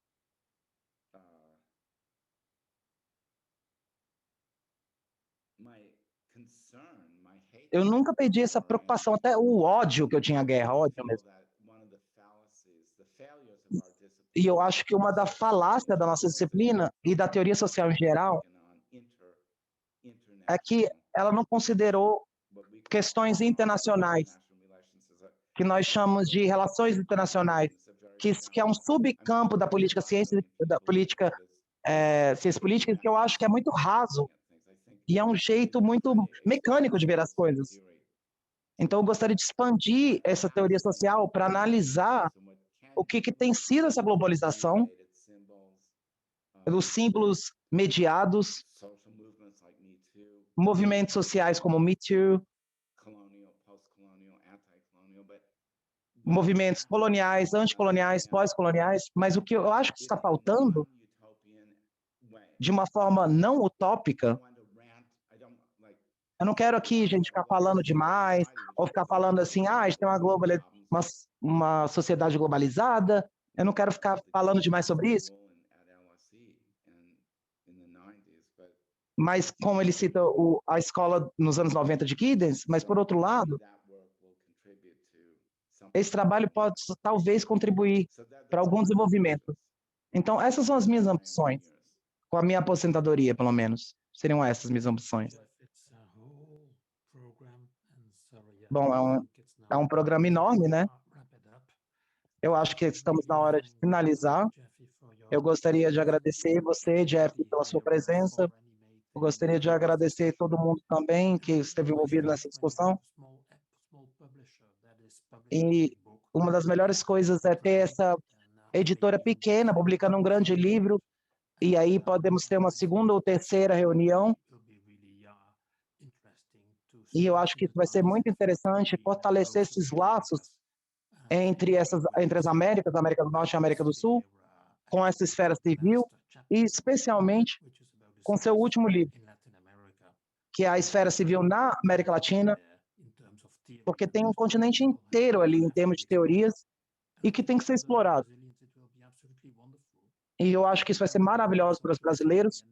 essa preocupação, até o ódio que eu tinha à guerra, ódio mesmo. E eu acho que uma da falácia da nossa disciplina e da teoria social em geral é que ela não considerou questões internacionais, que nós chamamos de relações internacionais, que é um subcampo da política ciência, da política ciência política, que eu acho que é muito raso e é um jeito muito mecânico de ver as coisas. Então, eu gostaria de expandir essa teoria social para analisar o que tem sido essa globalização, os símbolos mediados, movimentos sociais como Me Too, movimentos coloniais, anticoloniais, pós-coloniais, mas o que eu acho que está faltando, de uma forma não utópica, eu não quero aqui, gente, ficar falando demais, ou ficar falando assim, a gente tem uma sociedade globalizada, eu não quero ficar falando demais sobre isso. Mas, como ele cita a escola nos anos 90 de Giddens, mas, por outro lado, esse trabalho pode, talvez, contribuir para algum desenvolvimento. Então, essas são as minhas ambições, com a minha aposentadoria, pelo menos. Seriam essas minhas ambições. Bom, é um programa enorme, né? Eu acho que estamos na hora de finalizar. Eu gostaria de agradecer você, Jeff, pela sua presença. Eu gostaria de agradecer todo mundo também que esteve envolvido nessa discussão. E uma das melhores coisas é ter essa editora pequena publicando um grande livro, e aí podemos ter uma segunda ou terceira reunião. E eu acho que isso vai ser muito interessante, fortalecer esses laços entre as Américas, América do Norte e América do Sul, com essa esfera civil, e especialmente com seu último livro, que é a esfera civil na América Latina, porque tem um continente inteiro ali em termos de teorias e que tem que ser explorado. E eu acho que isso vai ser maravilhoso para os brasileiros,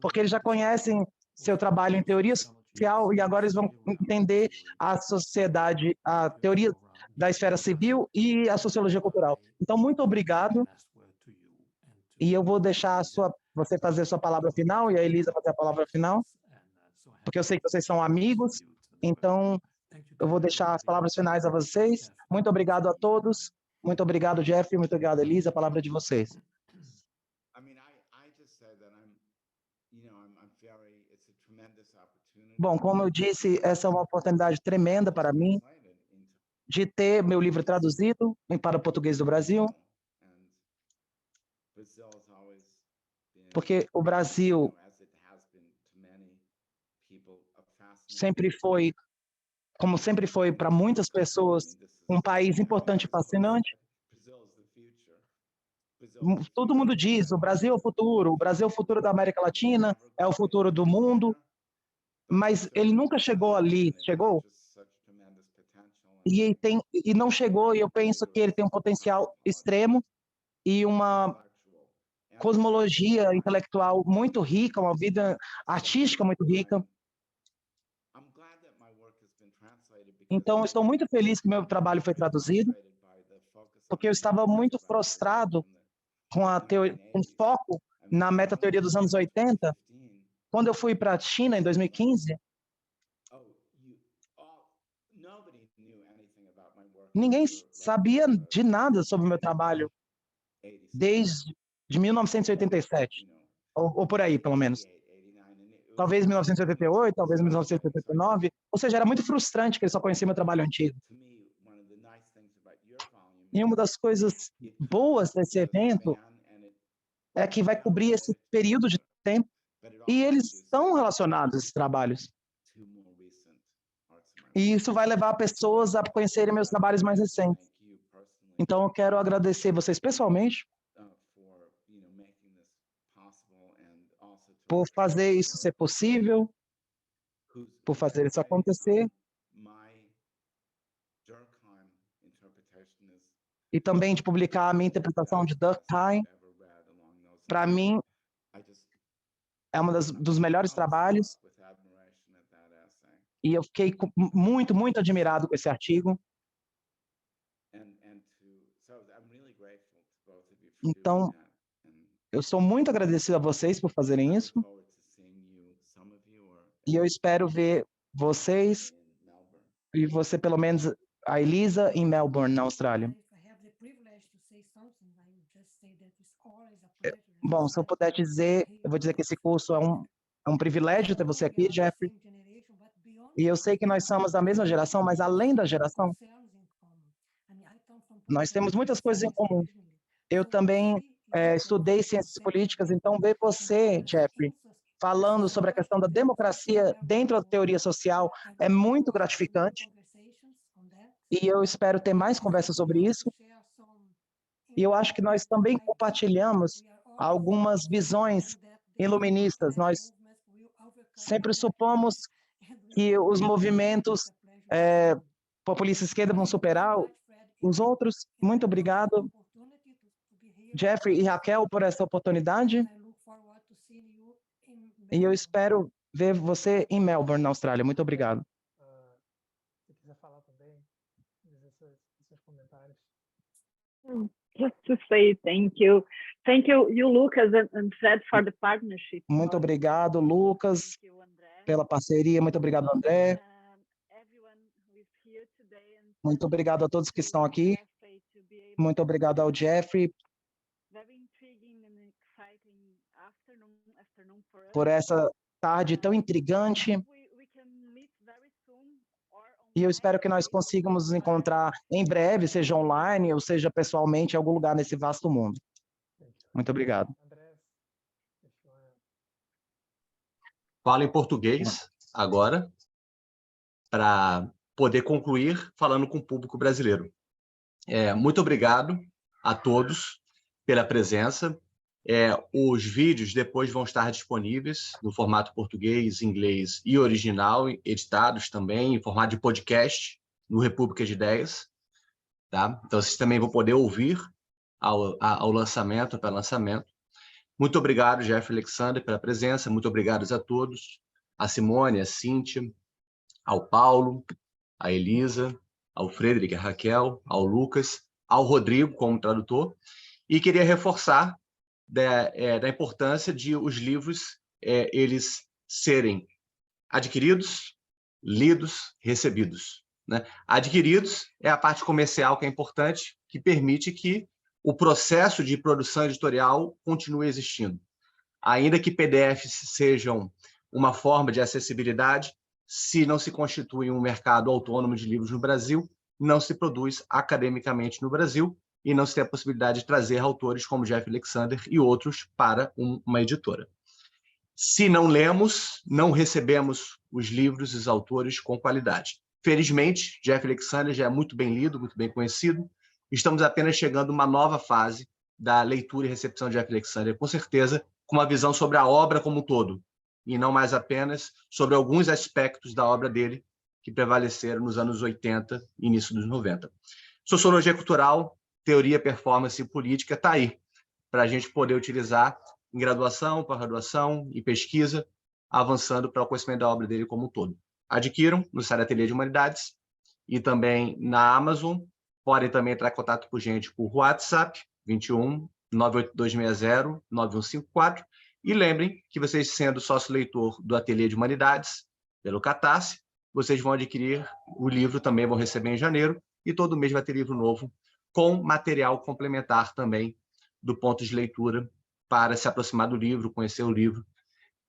porque eles já conhecem seu trabalho em teoria social e agora eles vão entender a sociedade, a teoria da esfera civil e a sociologia cultural. Então, muito obrigado. E eu vou deixar você fazer a sua palavra final e a Elisa fazer a palavra final, porque eu sei que vocês são amigos. Então, eu vou deixar as palavras finais a vocês. Muito obrigado a todos. Muito obrigado, Jeffrey. Muito obrigado, Elisa. A palavra é de vocês. Bom, como eu disse, essa é uma oportunidade tremenda para mim de ter meu livro traduzido para o português do Brasil, porque o Brasil sempre foi, como sempre foi para muitas pessoas, um país importante e fascinante. Todo mundo diz, o Brasil é o Brasil é o futuro da América Latina, é o futuro do mundo, mas ele nunca chegou ali, chegou? E não chegou, e eu penso que ele tem um potencial extremo e uma cosmologia intelectual muito rica, uma vida artística muito rica. Então, estou muito feliz que meu trabalho foi traduzido, porque eu estava muito frustrado com com foco na metateoria dos anos 80. Quando eu fui para a China, em 2015, ninguém sabia de nada sobre o meu trabalho, desde 1987, ou por aí, pelo menos. Talvez 1988, talvez 1989, ou seja, era muito frustrante que eles só conheciam meu trabalho antigo. E uma das coisas boas desse evento é que vai cobrir esse período de tempo e eles estão relacionados, esses trabalhos. E isso vai levar pessoas a conhecerem meus trabalhos mais recentes. Então, eu quero agradecer vocês pessoalmente por fazer isso ser possível, por fazer isso acontecer. E também de publicar a minha interpretação de Durkheim. Para mim, é um dos melhores trabalhos. E eu fiquei muito, muito admirado com esse artigo. Então, eu sou muito agradecido a vocês por fazerem isso. E eu espero ver vocês e você, pelo menos, a Elisa, em Melbourne, na Austrália. Bom, se eu puder dizer, eu vou dizer que esse curso é um privilégio ter você aqui, Jeffrey. E eu sei que nós somos da mesma geração, mas além da geração, nós temos muitas coisas em comum. Eu também estudei ciências políticas, então ver você, Jeffrey, falando sobre a questão da democracia dentro da teoria social é muito gratificante. E eu espero ter mais conversas sobre isso. E eu acho que nós também compartilhamos algumas visões iluministas. Nós sempre supomos que os movimentos populistas esquerda vão superar os outros. Muito obrigado, Jeffrey e Raquel, por essa oportunidade. E eu espero ver você em Melbourne, na Austrália. Muito obrigado. Se quiser falar também, seus comentários. Just to say thank you, you Lucas and Fred for the partnership. Muito obrigado, Lucas, pela parceria. Muito obrigado, André. Muito obrigado a todos que estão aqui. Muito obrigado ao Jeffrey por essa tarde tão intrigante. E eu espero que nós consigamos nos encontrar em breve, seja online ou seja pessoalmente, em algum lugar nesse vasto mundo. Muito obrigado. Falo em português agora, para poder concluir falando com o público brasileiro. Muito obrigado a todos pela presença. Os vídeos depois vão estar disponíveis no formato português, inglês e original, editados também em formato de podcast no República de Ideias. Tá? Então, vocês também vão poder ouvir ao lançamento, para lançamento. Muito obrigado, Jeffrey Alexander, pela presença. Muito obrigado a todos. A Simone, a Cíntia, ao Paulo, a Elisa, ao Frederic, a Raquel, ao Lucas, ao Rodrigo como tradutor. E queria reforçar da importância de os livros eles serem adquiridos, lidos, recebidos. Né? Adquiridos é a parte comercial que é importante, que permite que o processo de produção editorial continue existindo. Ainda que PDFs sejam uma forma de acessibilidade, se não se constitui um mercado autônomo de livros no Brasil, não se produz academicamente no Brasil e não se tem a possibilidade de trazer autores como Jeff Alexander e outros para uma editora. Se não lemos, não recebemos os livros e os autores com qualidade. Felizmente, Jeff Alexander já é muito bem lido, muito bem conhecido. Estamos apenas chegando a uma nova fase da leitura e recepção de Jeff Alexander, com certeza, com uma visão sobre a obra como um todo, e não mais apenas sobre alguns aspectos da obra dele que prevaleceram nos anos 80 e início dos 90. Sociologia cultural, teoria, performance e política está aí, para a gente poder utilizar em graduação, pós-graduação e pesquisa, avançando para o conhecimento da obra dele como um todo. Adquiram no site Ateliê de Humanidades e também na Amazon. Podem também entrar em contato com a gente por WhatsApp, 21 98260 9154. E lembrem que vocês, sendo sócio-leitor do Ateliê de Humanidades, pelo Catarse, vocês vão adquirir o livro, também vão receber em janeiro, e todo mês vai ter livro novo, com material complementar também do ponto de leitura, para se aproximar do livro, conhecer o livro,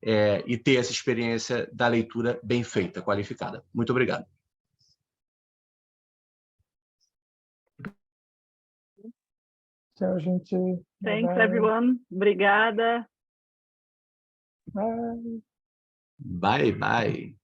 e ter essa experiência da leitura bem feita, qualificada. Muito obrigado. Tchau, gente. Thanks, everyone. Obrigada. Bye. Bye, bye.